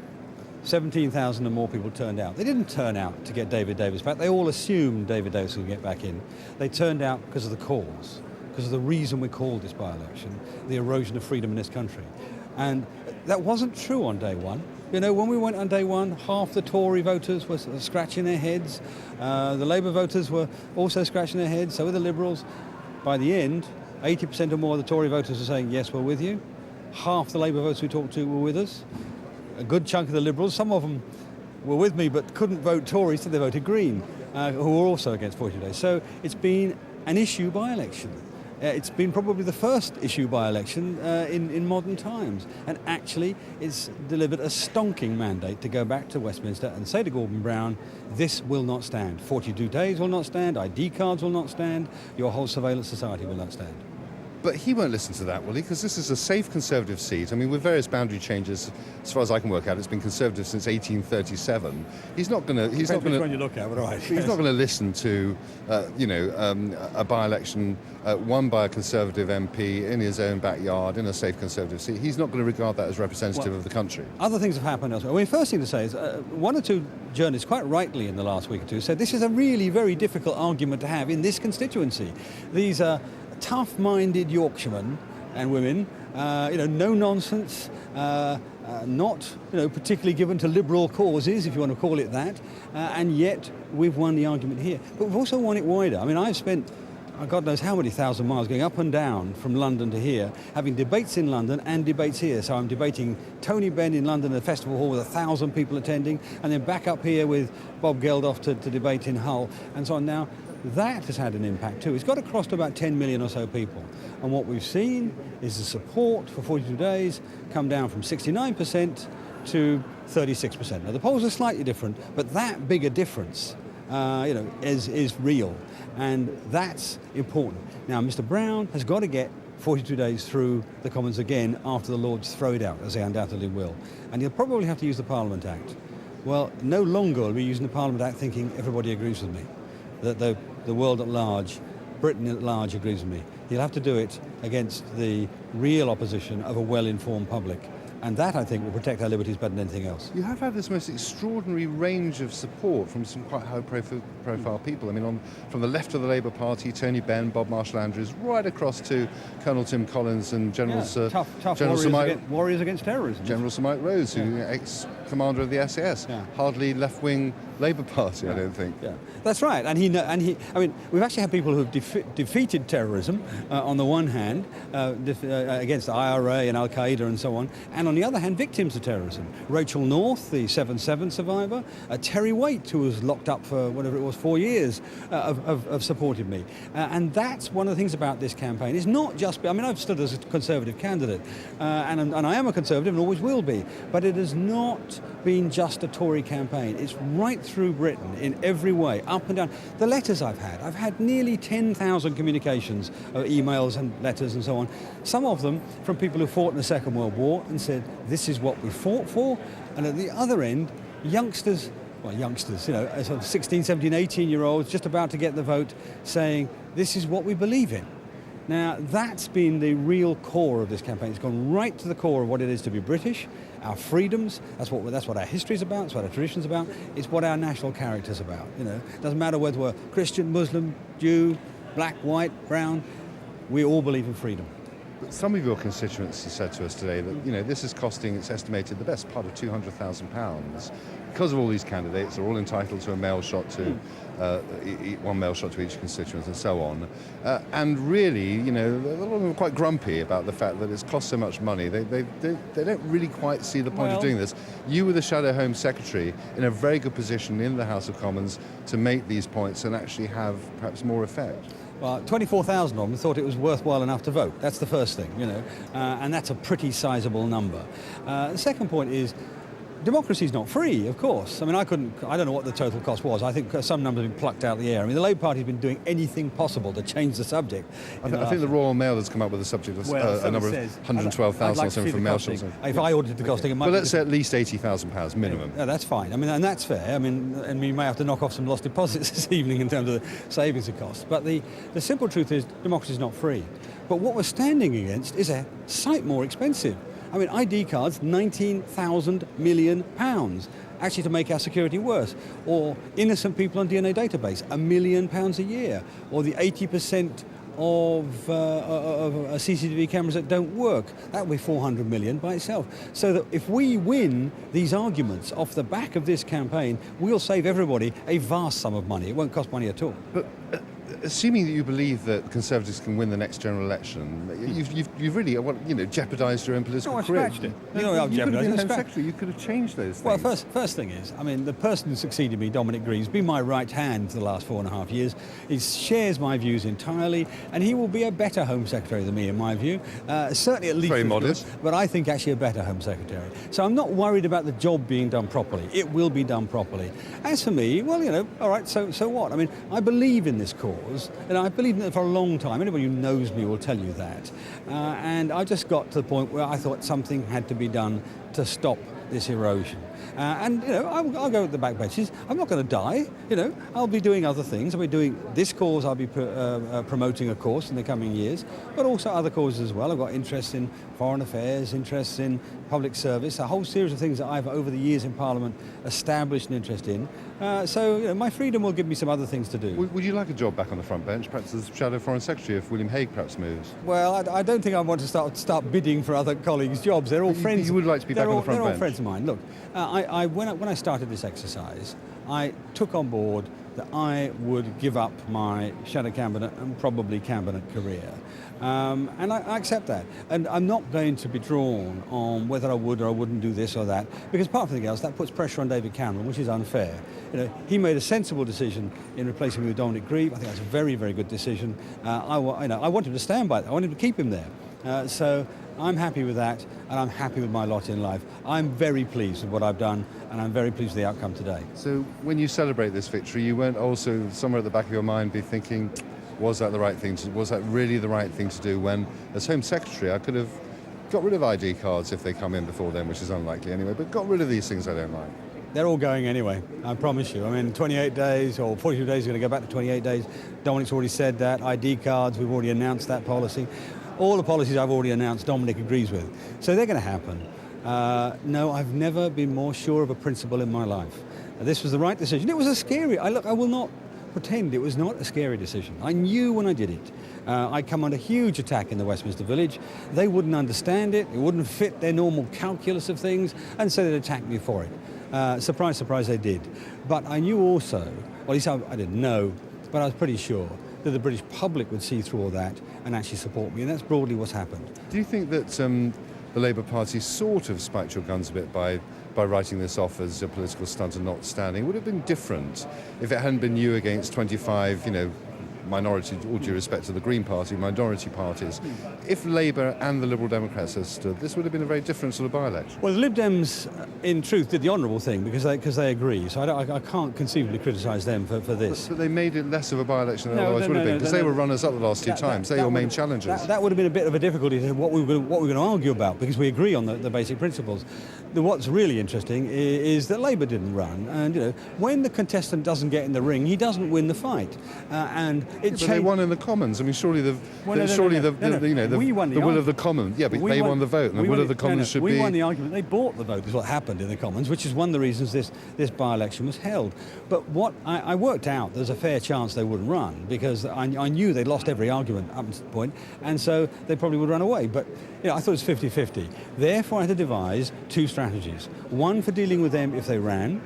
17,000 and more people turned out. They didn't turn out to get David Davis back. They all assumed David Davis would get back in. They turned out because of the cause, because of the reason we called this by-election, the erosion of freedom in this country. And that wasn't true on day one. You know, when we went on day one, half the Tory voters were scratching their heads. The Labour voters were also scratching their heads, so were the Liberals. By the end, 80% or more of the Tory voters were saying, yes, we're with you. Half the Labour voters we talked to were with us. A good chunk of the Liberals, some of them were with me but couldn't vote Tory, so they voted Green, who were also against 42 days. So it's been an issue by-election. It's been probably the first issue by-election in modern times. And actually, it's delivered a stonking mandate to go back to Westminster and say to Gordon Brown, this will not stand. 42 days will not stand, ID cards will not stand, your whole surveillance society will not stand. But he won't listen to that, will he? Because this is a safe Conservative seat. I mean, with various boundary changes, as far as I can work out, it's been Conservative since 1837. He's not going to. He's not going to. Which one you look at, but right. He's not going to listen to, a by-election won by a Conservative MP in his own backyard in a safe Conservative seat. He's not going to regard that as representative of the country. Other things have happened elsewhere. I mean, first thing to say is one or two journalists, quite rightly in the last week or two, said this is a really very difficult argument to have in this constituency. These are tough-minded Yorkshiremen and women, no nonsense, not particularly given to liberal causes, if you want to call it that, and yet we've won the argument here. But we've also won it wider. I mean, I've spent God knows how many thousand miles going up and down from London to here, having debates in London and debates here. So I'm debating Tony Benn in London at the Festival Hall with 1,000 people attending, and then back up here with Bob Geldof to debate in Hull, and so on. Now, that has had an impact too. It's got across to about 10 million or so people. And what we've seen is the support for 42 days come down from 69% to 36%. Now, the polls are slightly different, but that bigger difference is real. And that's important. Now, Mr. Brown has got to get 42 days through the Commons again after the Lords throw it out, as they undoubtedly will. And you'll probably have to use the Parliament Act. Well, no longer will we be using the Parliament Act thinking everybody agrees with me, that the world at large, Britain at large agrees with me. You'll have to do it against the real opposition of a well-informed public. And that, I think, will protect our liberties better than anything else. You have had this most extraordinary range of support from some quite high-profile people. I mean, from the left of the Labour Party, Tony Benn, Bob Marshall-Andrews, right across to Colonel Tim Collins and General tough General warriors against terrorism. General Sir Mike Rose, who ex-commander of the SAS, hardly left-wing Labour Party, I don't think. Yeah, that's right. And he. I mean, we've actually had people who've defeated terrorism on the one hand, against the IRA and Al Qaeda and so on, and on the other hand, victims of terrorism. Rachel North, the 7/7 survivor, Terry Waite, who was locked up for whatever it was, 4 years, have supported me. And that's one of the things about this campaign. It's not just. I mean, I've stood as a Conservative candidate, and I am a Conservative and always will be. But it has not been just a Tory campaign. It's right through Britain in every way, up and down. The letters I've had nearly 10,000 communications, emails and letters and so on. Some of them from people who fought in the Second World War and said, this is what we fought for. And at the other end, youngsters, sort of 16, 17, 18-year-olds just about to get the vote saying, this is what we believe in. Now, that's been the real core of this campaign. It's gone right to the core of what it is to be British, our freedoms. That's what our history's about. That's what our tradition's about. It's what our national character's about. It doesn't matter whether we're Christian, Muslim, Jew, black, white, brown. We all believe in freedom. Some of your constituents have said to us today that this is costing, it's estimated, the best part of £200,000 because of all these candidates. They're all entitled to a mail shot to one mail shot to each constituent and so on. And really, a lot of them are quite grumpy about the fact that it's cost so much money. They don't really quite see the point of doing this. You were the Shadow Home Secretary in a very good position in the House of Commons to make these points and actually have perhaps more effect. Well, 24,000 of them thought it was worthwhile enough to vote. That's the first thing, and that's a pretty sizable number. The second point is, democracy is not free, of course. I mean, I don't know what the total cost was. I think some numbers have been plucked out of the air. I mean, the Labour Party's been doing anything possible to change the subject. I think the Royal Mail has come up with a subject of a number of 112,000 or something from mail shots. If I ordered the costing, it might be... Well, let's say at least £80,000 minimum. Yeah, that's fine. I mean, and that's fair. I mean, and we may have to knock off some lost deposits this evening in terms of the savings it costs. But the simple truth is, democracy is not free. But what we're standing against is a sight more expensive. I mean, ID cards, £19,000 million, actually to make our security worse. Or innocent people on DNA database, £1 million a year. Or the 80% of CCTV cameras that don't work. That would be 400 million by itself. So that if we win these arguments off the back of this campaign, we'll save everybody a vast sum of money. It won't cost money at all. But assuming that you believe that Conservatives can win the next general election, you've really jeopardised your own political career. Scratched it. You could have been Home Secretary. You could have changed those things. Well, first thing is, I mean, the person who succeeded me, Dominic Green's been my right hand for the last 4.5 years. He shares my views entirely, and he will be a better Home Secretary than me, in my view. Certainly at least very modest, but I think actually a better Home Secretary. So I'm not worried about the job being done properly. It will be done properly. As for me, well, all right, so what? I mean, I believe in this cause, and I've believed in it for a long time. Anybody who knows me will tell you that. And I just got to the point where I thought something had to be done to stop this erosion. I'll go at the back benches. I'm not going to die. I'll be doing other things. I'll be doing this cause. I'll be promoting a course in the coming years, but also other causes as well. I've got interests in foreign affairs, interests in public service, a whole series of things that I've, over the years in Parliament, established an interest in. So my freedom will give me some other things to do. Would you like a job back on the front bench, perhaps as Shadow Foreign Secretary, if William Hague perhaps moves? Well, I don't think I want to start bidding for other colleagues' jobs. They're all friends. You would like to be back on the front bench? They're all friends of mine. Look, when I started this exercise, I took on board that I would give up my shadow cabinet and probably cabinet career. And I accept that. And I'm not going to be drawn on whether I would or I wouldn't do this or that, because apart from anything else, that puts pressure on David Cameron, which is unfair. He made a sensible decision in replacing me with Dominic Grieve. I think that's a very, very good decision. I want him to stand by it. I want him to keep him there. So I'm happy with that, and I'm happy with my lot in life. I'm very pleased with what I've done, and I'm very pleased with the outcome today. So when you celebrate this victory, you won't also, somewhere at the back of your mind, be thinking, was that the right thing to? Was that really the right thing to do? When, as Home Secretary, I could have got rid of ID cards if they come in before then, which is unlikely anyway. But got rid of these things I don't like. They're all going anyway, I promise you. I mean, 28 days or 42 days, are going to go back to 28 days. Dominic's already said that. ID cards, we've already announced that policy. All the policies I've already announced, Dominic agrees with. So they're going to happen. No, I've never been more sure of a principle in my life. This was the right decision. It was a scary, I will not pretend it was not a scary decision. I knew when I did it. I'd come under huge attack in the Westminster Village. They wouldn't understand it. It wouldn't fit their normal calculus of things, and so they'd attack me for it. Surprise, surprise, they did. But I knew also, or at least I didn't know, but I was pretty sure that the British public would see through all that and actually support me, and that's broadly what's happened. Do you think that the Labour Party sort of spiked your guns a bit by writing this off as a political stunt and not standing? It would have been different if it hadn't been you against 25, minority, all due respect to the Green Party, minority parties. If Labour and the Liberal Democrats had stood, this would have been a very different sort of by-election. Well, the Lib Dems, in truth, did the honourable thing because they agree. So I can't conceivably criticise them for this. But they made it less of a by-election than otherwise would have been, because they were runners up the last two times. They're your main challengers. That would have been a bit of a difficulty to what we were going to argue about, because we agree on the basic principles. What's really interesting is that Labour didn't run, and when the contestant doesn't get in the ring, he doesn't win the fight, and it But they won in the Commons. I mean, surely the will of the Commons. Yeah, but they won the vote, and the will of the Commons should be. We won the argument. They bought the vote. Is what happened in the Commons, which is one of the reasons this by-election was held. But what I worked out, there's a fair chance they wouldn't run, because I knew they'd lost every argument up to the point, and so they probably would run away. But I thought it was 50-50. Therefore, I had to devise two strategies: one for dealing with them if they ran,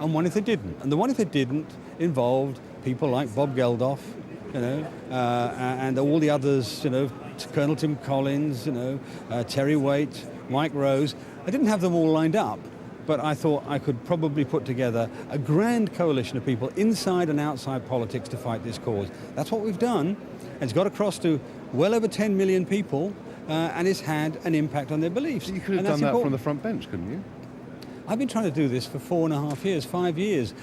and one if they didn't. And the one if they didn't involved people like Bob Geldof, and all the others, Colonel Tim Collins, Terry Waite, Mike Rose. I didn't have them all lined up, but I thought I could probably put together a grand coalition of people inside and outside politics to fight this cause. That's what we've done. It's got across to well over 10 million people, and it's had an impact on their beliefs. You could have done that from the front bench, couldn't you? I've been trying to do this for 4.5 years, 5 years,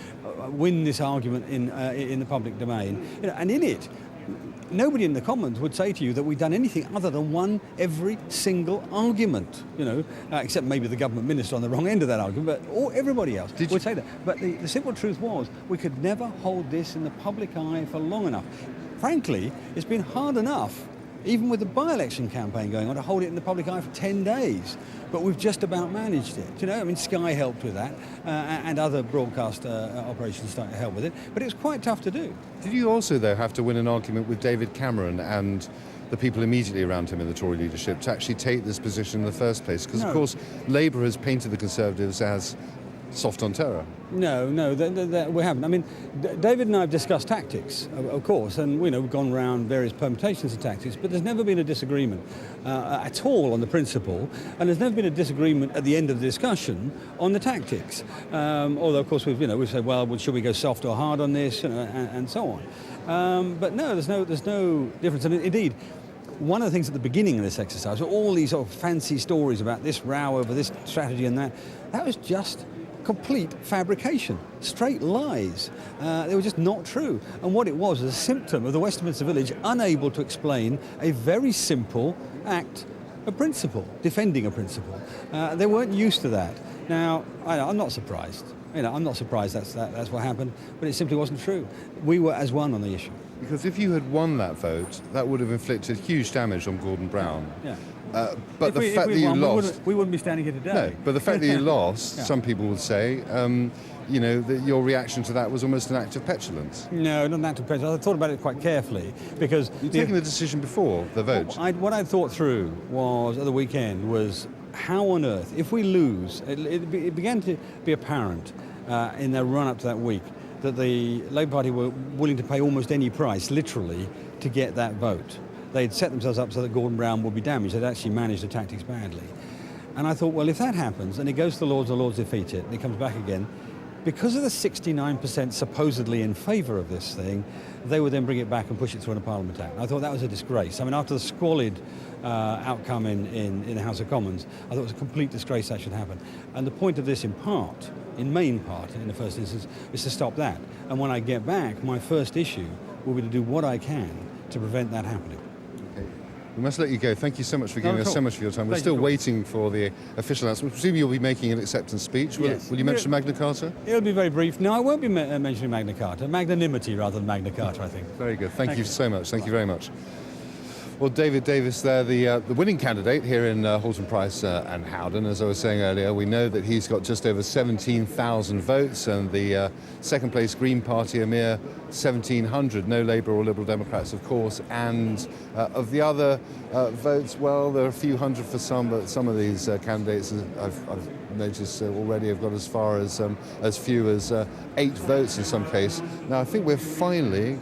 win this argument in the public domain. And in it, nobody in the Commons would say to you that we've done anything other than won every single argument, except maybe the government minister on the wrong end of that argument, but everybody else would say that. But the simple truth was, we could never hold this in the public eye for long enough. Frankly, it's been hard enough, even with the by-election campaign going on, to hold it in the public eye for 10 days. But we've just about managed it. Sky helped with that, and other broadcast operations started to help with it. But it was quite tough to do. Did you also, though, have to win an argument with David Cameron and the people immediately around him in the Tory leadership to actually take this position in the first place? Because, of course, Labour has painted the Conservatives as soft on terror. No, we haven't. I mean, David and I have discussed tactics, of course, and we've gone around various permutations of tactics, but there's never been a disagreement at all on the principle, and there's never been a disagreement at the end of the discussion on the tactics. Although, of course, we've said, well, should we go soft or hard on this, and so on. But no, there's no difference. And indeed, one of the things at the beginning of this exercise were all these sort of fancy stories about this row over this strategy and that. That was just complete fabrication, straight lies. They were just not true. And what it was a symptom of the Westminster Village unable to explain a very simple act, a principle, defending a principle. They weren't used to that. Now, I'm not surprised. I'm not surprised that's what happened, but it simply wasn't true. We were as one on the issue. Because if you had won that vote, that would have inflicted huge damage on Gordon Brown. Yeah. But the fact that you lost... We wouldn't be standing here today. No, but the fact that you lost, some people would say, that your reaction to that was almost an act of petulance. No, not an act of petulance. I thought about it quite carefully, because... You'd taken the decision before the vote. What I thought through was, at the weekend, was how on earth, if we lose... It began to be apparent in their run-up to that week that the Labour Party were willing to pay almost any price, literally, to get that vote. They'd set themselves up so that Gordon Brown would be damaged. They'd actually managed the tactics badly. And I thought, well, if that happens, and it goes to the Lords defeat it, and it comes back again, because of the 69% supposedly in favour of this thing, they would then bring it back and push it through in a Parliament Act. And I thought that was a disgrace. I mean, after the squalid outcome in the House of Commons, I thought it was a complete disgrace that should happen. And the point of this, in main part, in the first instance, is to stop that. And when I get back, my first issue will be to do what I can to prevent that happening. We must let you go. Thank you so much for giving us so much of your time. We're still waiting for the official announcement. Presume you'll be making an acceptance speech. Will you mention Magna Carta? It'll be very brief. No, I won't be mentioning Magna Carta. Magnanimity rather than Magna Carta, I think. Very good. Thank you so much. Thank you very much. Well, David Davis there, the winning candidate here in Haltemprice and Howden. As I was saying earlier, we know that he's got just over 17,000 votes, and the second place Green Party a mere 1,700. No Labour or Liberal Democrats, of course. And of the other votes, well, there are a few hundred for some, but some of these candidates I've noticed already have got as far as few as 8 votes in some case. Now, I think we're finally...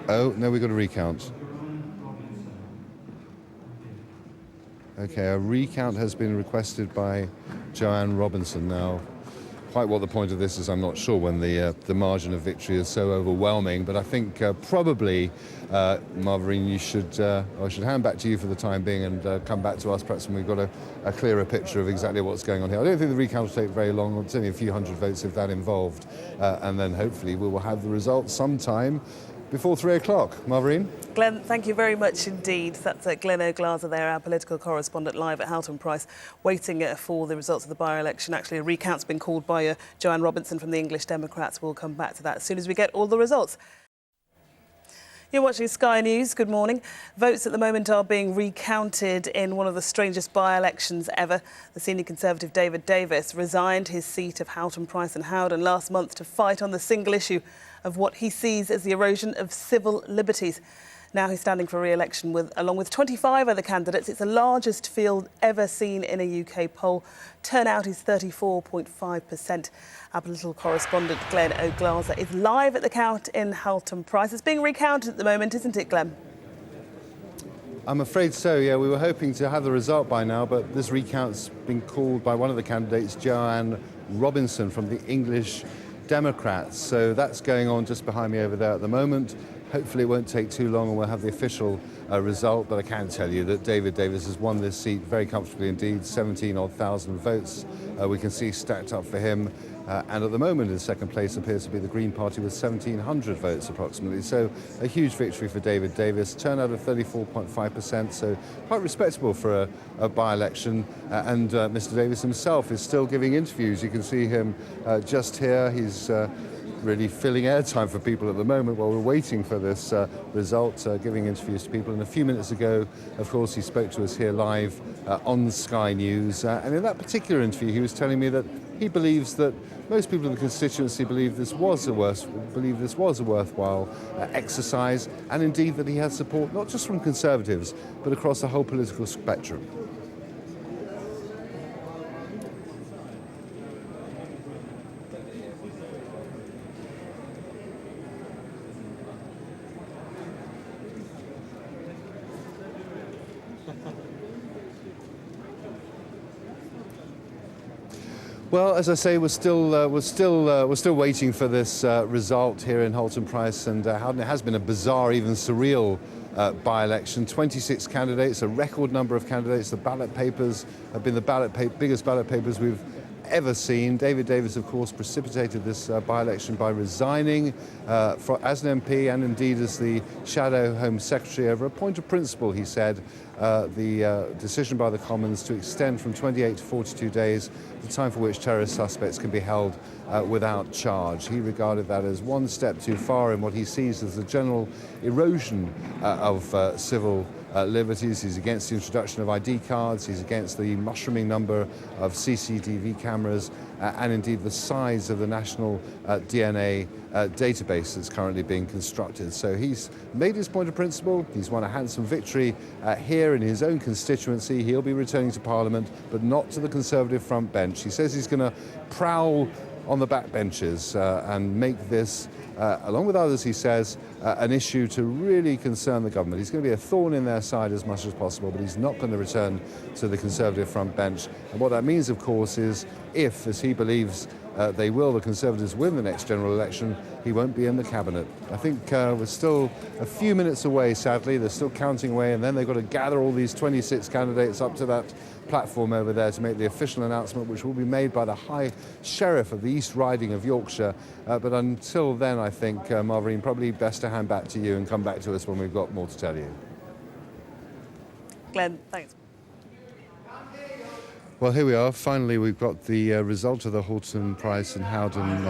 Oh, no, we've got a recount. Okay, a recount has been requested by Joanne Robinson. Now, quite what the point of this is, I'm not sure, when the margin of victory is so overwhelming. But I think probably, Marverine, I should hand back to you for the time being and come back to us perhaps when we've got a clearer picture of exactly what's going on here. I don't think the recount will take very long. It's only a few hundred votes if that involved. And then hopefully we will have the results sometime before 3 o'clock. Marverine? Glenn, thank you very much indeed. That's Glen Oglaza there, our political correspondent, live at Haltemprice, waiting for the results of the by-election. Actually, a recount's been called by Joanne Robinson from the English Democrats. We'll come back to that as soon as we get all the results. You're watching Sky News. Good morning. Votes at the moment are being recounted in one of the strangest by-elections ever. The senior Conservative David Davis resigned his seat of Haltemprice and Howden last month to fight on the single issue of what he sees as the erosion of civil liberties. Now he's standing for re-election along with 25 other candidates. It's the largest field ever seen in a UK poll. Turnout is 34.5%. Our political correspondent, Glen Oglaza, is live at the count in Haltemprice. It's being recounted at the moment, isn't it, Glen? I'm afraid so, yeah. We were hoping to have the result by now, but this recount's been called by one of the candidates, Joanne Robinson from the English Democrats. So that's going on just behind me over there at the moment. Hopefully it won't take too long and we'll have the official result, but I can tell you that David Davis has won this seat very comfortably indeed, 17-odd thousand votes we can see stacked up for him. And at the moment in second place appears to be the Green Party with 1,700 votes approximately. So a huge victory for David Davis. Turnout of 34.5%, so quite respectable for a by-election. And Mr. Davis himself is still giving interviews. You can see him just here. He's really filling airtime for people at the moment while we're waiting for this result, giving interviews to people. And a few minutes ago, of course, he spoke to us here live on Sky News. And in that particular interview, he was telling me that he believes that most people in the constituency believe this was a worthwhile exercise, and indeed that he has support not just from Conservatives, but across the whole political spectrum. Well, as I say, we're still waiting for this result here in Haltemprice and Howden. It has been a bizarre, even surreal by-election. 26 candidates, a record number of candidates. The ballot papers have been the biggest ballot papers we've ever seen. David Davis, of course, precipitated this by-election by resigning as an MP and indeed as the Shadow Home Secretary over a point of principle, he said, the decision by the Commons to extend from 28 to 42 days the time for which terrorist suspects can be held without charge. He regarded that as one step too far in what he sees as the general erosion of civil liberties. He's against the introduction of ID cards. He's against the mushrooming number of CCTV cameras and indeed the size of the national DNA database that's currently being constructed. So he's made his point of principle. He's won a handsome victory here in his own constituency. He'll be returning to Parliament, but not to the Conservative front bench. He says he's going to prowl on the backbenches and make this, along with others, he says, an issue to really concern the government. He's going to be a thorn in their side as much as possible, but he's not going to return to the Conservative front bench. And what that means, of course, is if, as he believes, they will, the Conservatives, win the next general election, he won't be in the cabinet. I think we're still a few minutes away, sadly. They're still counting away, and then they've got to gather all these 26 candidates up to that platform over there to make the official announcement, which will be made by the High Sheriff of the East Riding of Yorkshire. But until then, I think, Marverine, probably best to hand back to you and come back to us when we've got more to tell you. Glenn, thanks. Well, here we are. Finally, we've got the result of the Haltemprice and Howden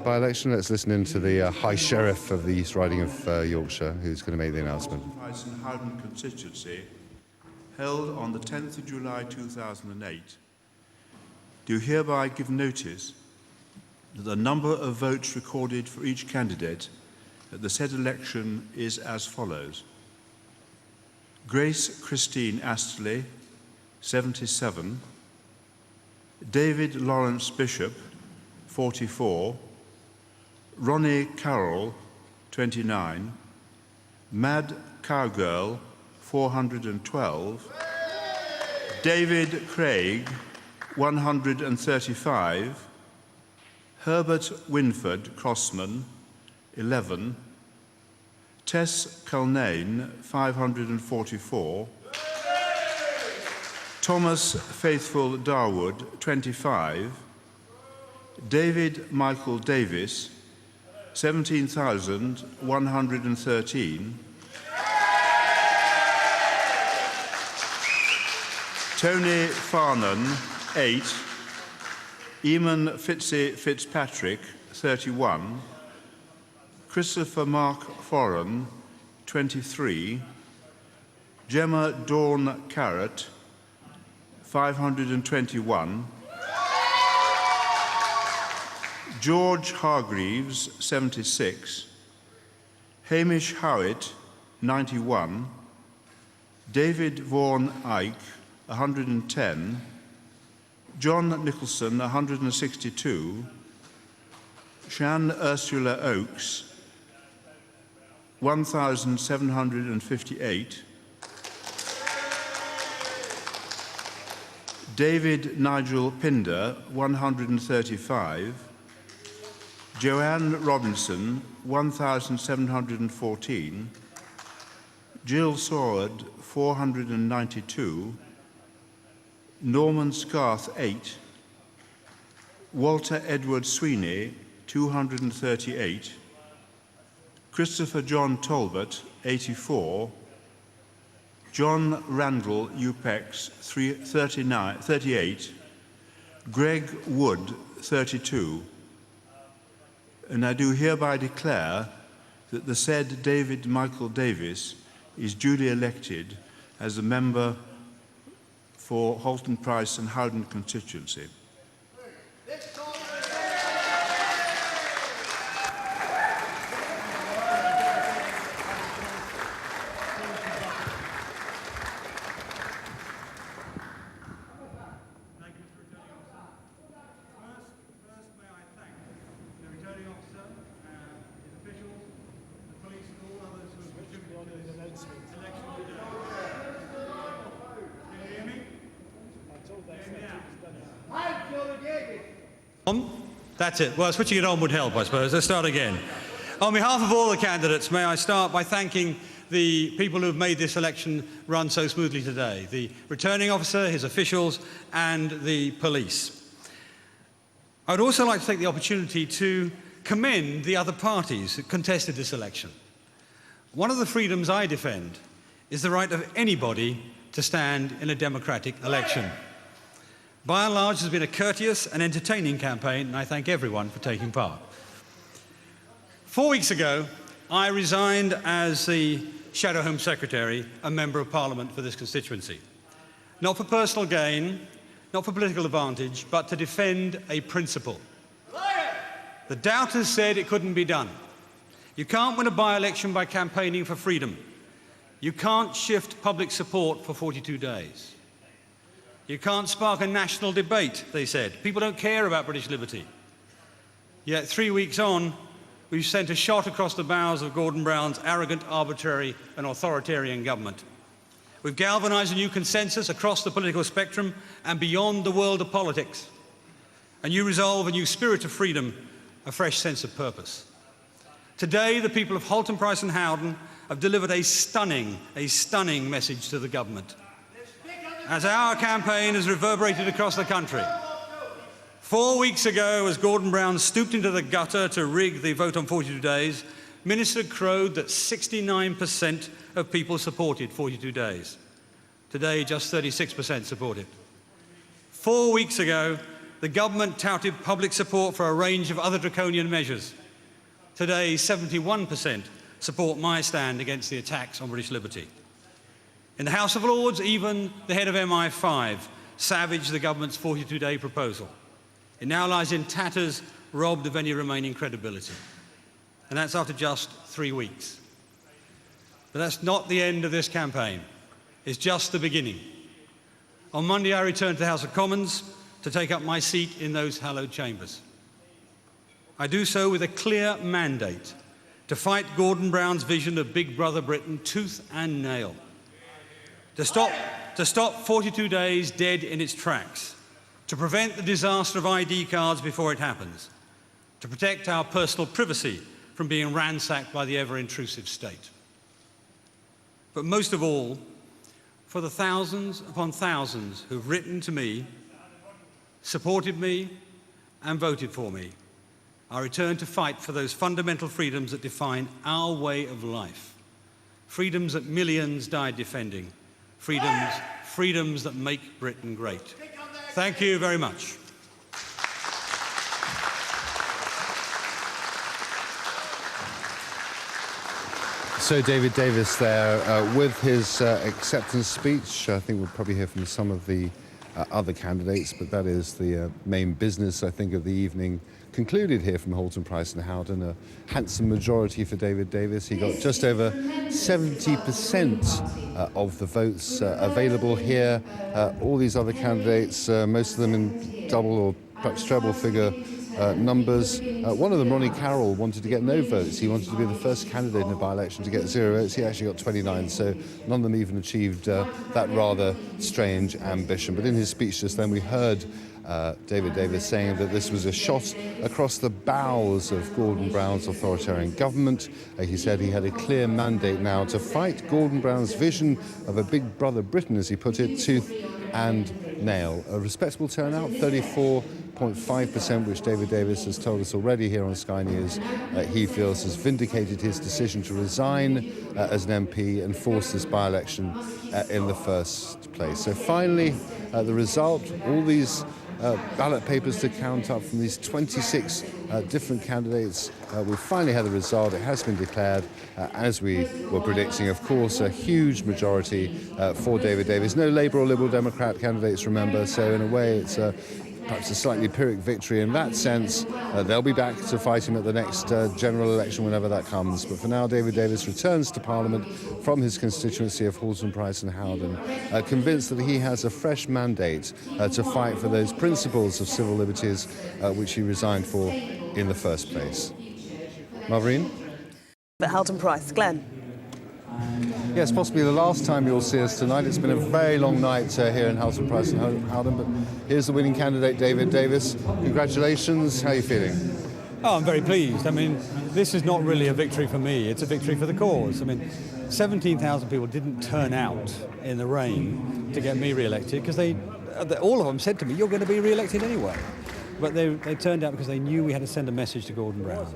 by-election. Let's listen in to the High Sheriff of the East Riding of Yorkshire, who's going to make the announcement. Haltemprice and Howden constituency, held on the 10th of July 2008, do hereby give notice that the number of votes recorded for each candidate at the said election is as follows: Grace Christine Astley, 77, David Lawrence Bishop, 44, Ronnie Carroll, 29, Mad Cowgirl, 412, David Craig, 135, Herbert Winford Crossman, 11, Tess Culnane, 544, Thomas Faithful Darwood, 25, David Michael Davis, 17,113, Tony Farnan, 8, Eamon Fitzy Fitzpatrick, 31, Christopher Mark Foran, 23, Gemma Dawn Carrot, 521, George Hargreaves, 76, Hamish Howitt, 91, David Vaughan Ike, 110, John Nicholson, 162, Shan Ursula Oakes, 1,758, David Nigel Pinder, 135, Joanne Robinson, 1,714, Jill Saward, 492, Norman Scarth, 8, Walter Edward Sweeney, 238, Christopher John Talbot, 84, John Randall Upex, 38, Greg Wood, 32, and I do hereby declare that the said David Michael Davis is duly elected as a member for Haltemprice and Howden constituency. That's it. Well, switching it on would help, I suppose. Let's start again. On behalf of all the candidates, may I start by thanking the people who have made this election run so smoothly today, the returning officer, his officials, and the police. I would also like to take the opportunity to commend the other parties that contested this election. One of the freedoms I defend is the right of anybody to stand in a democratic election. By and large, it's been a courteous and entertaining campaign, and I thank everyone for taking part. 4 weeks ago, I resigned as the Shadow Home Secretary, a Member of Parliament for this constituency. Not for personal gain, not for political advantage, but to defend a principle. The doubters said it couldn't be done. You can't win a by-election by campaigning for freedom. You can't shift public support for 42 days. You can't spark a national debate, they said. People don't care about British liberty. Yet 3 weeks on, we've sent a shot across the bows of Gordon Brown's arrogant, arbitrary and authoritarian government. We've galvanised a new consensus across the political spectrum and beyond the world of politics. a new resolve, a new spirit of freedom, a fresh sense of purpose. Today, the people of Haltemprice and Howden have delivered a stunning message to the government. As our campaign has reverberated across the country, 4 weeks ago, as Gordon Brown stooped into the gutter to rig the vote on 42 days, Minister crowed that 69% of people supported 42 days. Today, just 36% support it. 4 weeks ago, the government touted public support for a range of other draconian measures. Today, 71% support my stand against the attacks on British liberty. In the House of Lords, even the head of MI5 savaged the government's 42-day proposal. It now lies in tatters, robbed of any remaining credibility. And that's after just 3 weeks. But that's not the end of this campaign. It's just the beginning. On Monday, I return to the House of Commons to take up my seat in those hallowed chambers. I do so with a clear mandate to fight Gordon Brown's vision of Big Brother Britain tooth and nail. To stop 42 days dead in its tracks. To prevent the disaster of ID cards before it happens. To protect our personal privacy from being ransacked by the ever-intrusive state. But most of all, for the thousands upon thousands who've written to me, supported me, and voted for me, I return to fight for those fundamental freedoms that define our way of life. Freedoms that millions died defending. Freedoms that make Britain great. Thank you very much. So David Davis there with his acceptance speech. I think we'll probably hear from some of the other candidates, but that is the main business, I think, of the evening concluded here from Haltemprice and Howden. A handsome majority for David Davis. He got just over 70% of the votes available here. All these other candidates, most of them in double or perhaps treble figure numbers. One of them, Ronnie Carroll, wanted to get no votes. He wanted to be the first candidate in a by-election to get 0 votes. He actually got 29, so none of them even achieved that rather strange ambition. But in his speech just then, we heard David Davis saying that this was a shot across the bows of Gordon Brown's authoritarian government. He said he had a clear mandate now to fight Gordon Brown's vision of a Big Brother Britain, as he put it, tooth and nail. A respectable turnout, 34.5%, which David Davis has told us already here on Sky News he feels has vindicated his decision to resign as an MP and force this by-election in the first place. So finally, the result, all these ballot papers to count up from these 26 different candidates. We finally had the result. It has been declared, as we were predicting, of course, a huge majority for David Davis. No Labour or Liberal Democrat candidates, remember, so in a way it's perhaps a slightly Pyrrhic victory in that sense. They'll be back to fight him at the next general election whenever that comes. But for now, David Davis returns to Parliament from his constituency of Haltemprice and Howden, convinced that he has a fresh mandate to fight for those principles of civil liberties which he resigned for in the first place. Marverine? But Haltemprice, Glen. Yes, possibly the last time you'll see us tonight. It's been a very long night here in Haltemprice and Howden, but here's the winning candidate, David Davis. Congratulations. How are you feeling? Oh, I'm very pleased. I mean, this is not really a victory for me. It's a victory for the cause. I mean, 17,000 people didn't turn out in the rain to get me re-elected because all of them said to me, you're going to be re-elected anyway. But they turned out because they knew we had to send a message to Gordon Brown,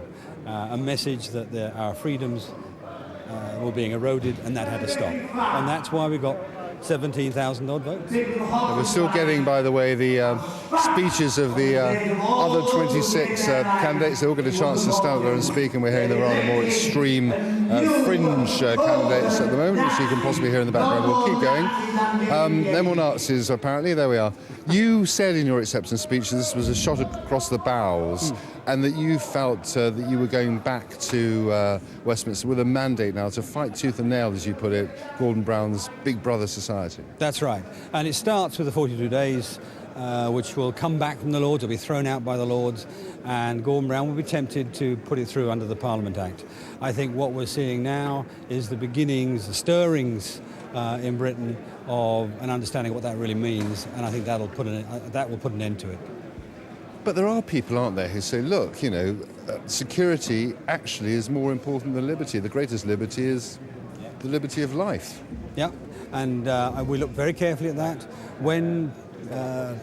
a message that our freedoms were being eroded, and that had to stop. And that's why we got 17,000 odd votes. We're still getting, by the way, the speeches of the other 26 candidates. They all get a chance to stand there and speak, and we're hearing the rather more extreme fringe candidates at the moment, which you can possibly hear in the background. We'll keep going. They're more Nazis, apparently. There we are. You said in your acceptance speech that this was a shot across the bows, and that you felt that you were going back to Westminster with a mandate now to fight tooth and nail, as you put it, Gordon Brown's Big Brother society. That's right. And it starts with the 42 days, which will come back from the Lords, will be thrown out by the Lords, and Gordon Brown will be tempted to put it through under the Parliament Act. I think what we're seeing now is the beginnings, the stirrings in Britain of an understanding of what that really means, and I think that will put an end to it. But there are people, aren't there, who say, look, you know, security actually is more important than liberty. The greatest liberty is the liberty of life. Yeah, and we looked very carefully at that. When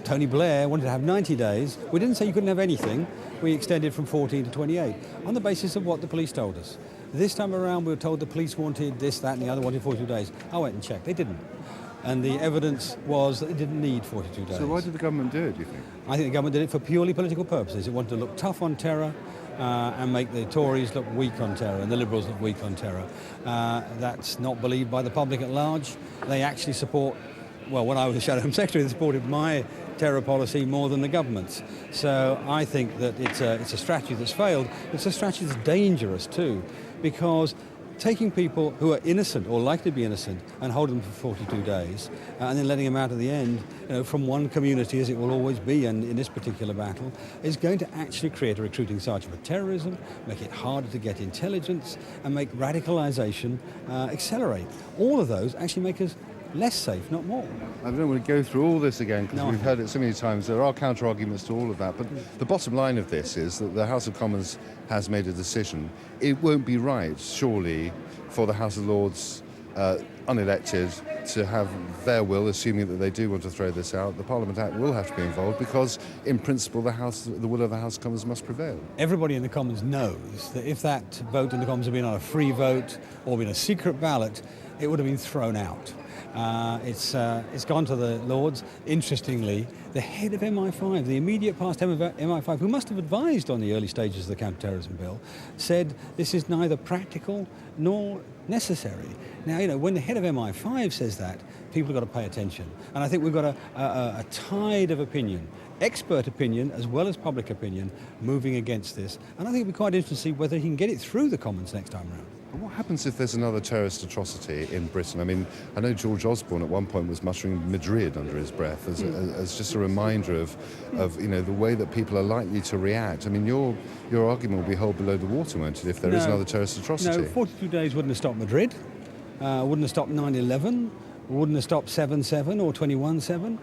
Tony Blair wanted to have 90 days, we didn't say you couldn't have anything. We extended from 14 to 28 on the basis of what the police told us. This time around, we were told the police wanted this, that, and the other wanted 42 days. I went and checked. They didn't. And the evidence was that they didn't need 42 days. So why did the government do it, do you think? I think the government did it for purely political purposes. It wanted to look tough on terror and make the Tories look weak on terror and the Liberals look weak on terror. That's not believed by the public at large. They actually support, well, when I was the Shadow Home Secretary, they supported my terror policy more than the government's. So I think that it's a strategy that's failed. It's a strategy that's dangerous too, because taking people who are innocent or likely to be innocent and holding them for 42 days and then letting them out at the end, you know, from one community, as it will always be and in this particular battle, is going to actually create a recruiting sergeant for terrorism, make it harder to get intelligence and make radicalisation accelerate. All of those actually make us less safe, not more. I don't want to go through all this again because we've heard it so many times. There are counter-arguments to all of that, but the bottom line of this is that the House of Commons has made a decision. It won't be right, surely, for the House of Lords unelected to have their will, assuming that they do want to throw this out. The Parliament Act will have to be involved because, in principle, the will of the House of Commons must prevail. Everybody in the Commons knows that if that vote in the Commons had been on a free vote or been a secret ballot, it would have been thrown out. It's gone to the Lords. Interestingly, the head of MI5, the immediate past head of MI5, who must have advised on the early stages of the counter-terrorism bill, said this is neither practical nor necessary. Now, you know, when the head of MI5 says that, people have got to pay attention. And I think we've got a tide of opinion, expert opinion as well as public opinion, moving against this. And I think it'll be quite interesting to see whether he can get it through the Commons next time round. What happens if there's another terrorist atrocity in Britain? I mean, I know George Osborne at one point was muttering Madrid under his breath as just a reminder of you know, the way that people are likely to react. I mean, your argument will be held below the water, won't it, if there is another terrorist atrocity? No, 42 days wouldn't have stopped Madrid, wouldn't have stopped 9/11, wouldn't have stopped 7/7 or 21/7.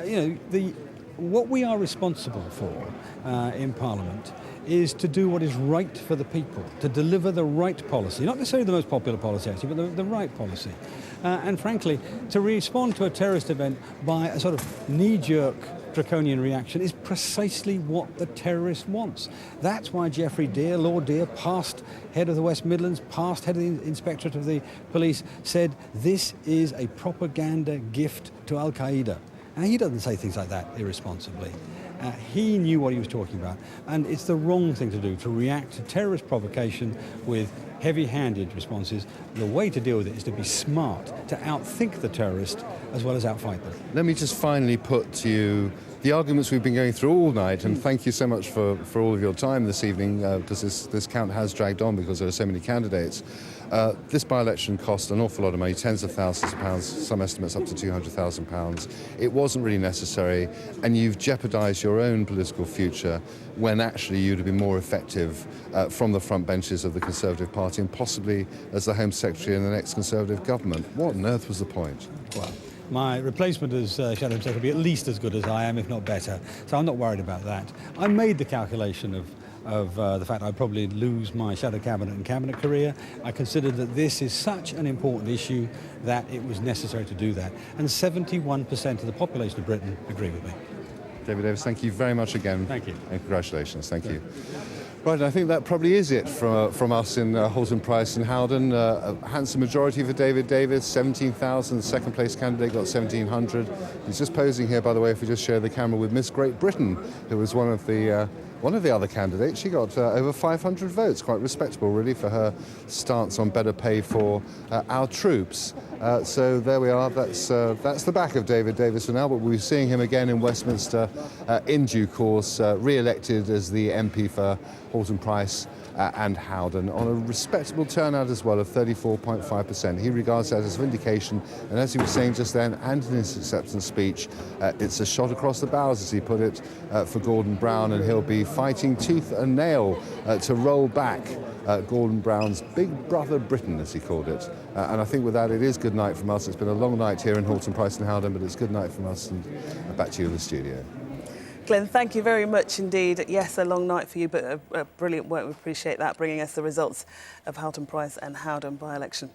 You know, what we are responsible for in Parliament is to do what is right for the people, to deliver the right policy, not necessarily the most popular policy actually, but the right policy. And frankly, to respond to a terrorist event by a sort of knee-jerk draconian reaction is precisely what the terrorist wants. That's why Geoffrey Deere, Lord Deere, past head of the West Midlands, past head of the Inspectorate of the Police, said this is a propaganda gift to Al-Qaeda. Now, he doesn't say things like that irresponsibly. He knew what he was talking about, and it's the wrong thing to do, to react to terrorist provocation with heavy-handed responses. The way to deal with it is to be smart, to outthink the terrorist as well as outfight them. Let me just finally put to you the arguments we've been going through all night, and thank you so much for all of your time this evening, because this count has dragged on because there are so many candidates. This by-election cost an awful lot of money, tens of thousands of pounds, some estimates up to £200,000. It wasn't really necessary, and you've jeopardised your own political future when actually you'd have been more effective from the front benches of the Conservative Party and possibly as the Home Secretary in the next Conservative government. What on earth was the point? Well, my replacement as Shadow Secretary will be at least as good as I am, if not better, so I'm not worried about that. I made the calculation of the fact I'd probably lose my shadow cabinet and cabinet career. I considered that this is such an important issue that it was necessary to do that. And 71% of the population of Britain agree with me. David Davis, thank you very much again. Thank you. And congratulations. Thank you. Right, I think that probably is it from us in Haltemprice and Howden. A handsome majority for David Davis, 17,000. The second place candidate got 1,700. He's just posing here, by the way, if we just share the camera with Miss Great Britain, who was one of the other candidates. She got over 500 votes, quite respectable really for her stance on better pay for our troops. So there we are, that's the back of David Davis for now, but we'll be seeing him again in Westminster in due course, re-elected as the MP for Haltemprice and Howden on a respectable turnout as well of 34.5%. He regards that as vindication, and as he was saying just then, and in his acceptance speech, it's a shot across the bows, as he put it, for Gordon Brown, and he'll be fighting tooth and nail to roll back Gordon Brown's big brother Britain, as he called it. And I think with that, it is good night from us. It's been a long night here in Haltemprice and Howden, but it's good night from us, and back to you in the studio. Glen, thank you very much indeed. Yes, a long night for you, but brilliant work. We appreciate that, bringing us the results of Haltemprice and Howden by-election.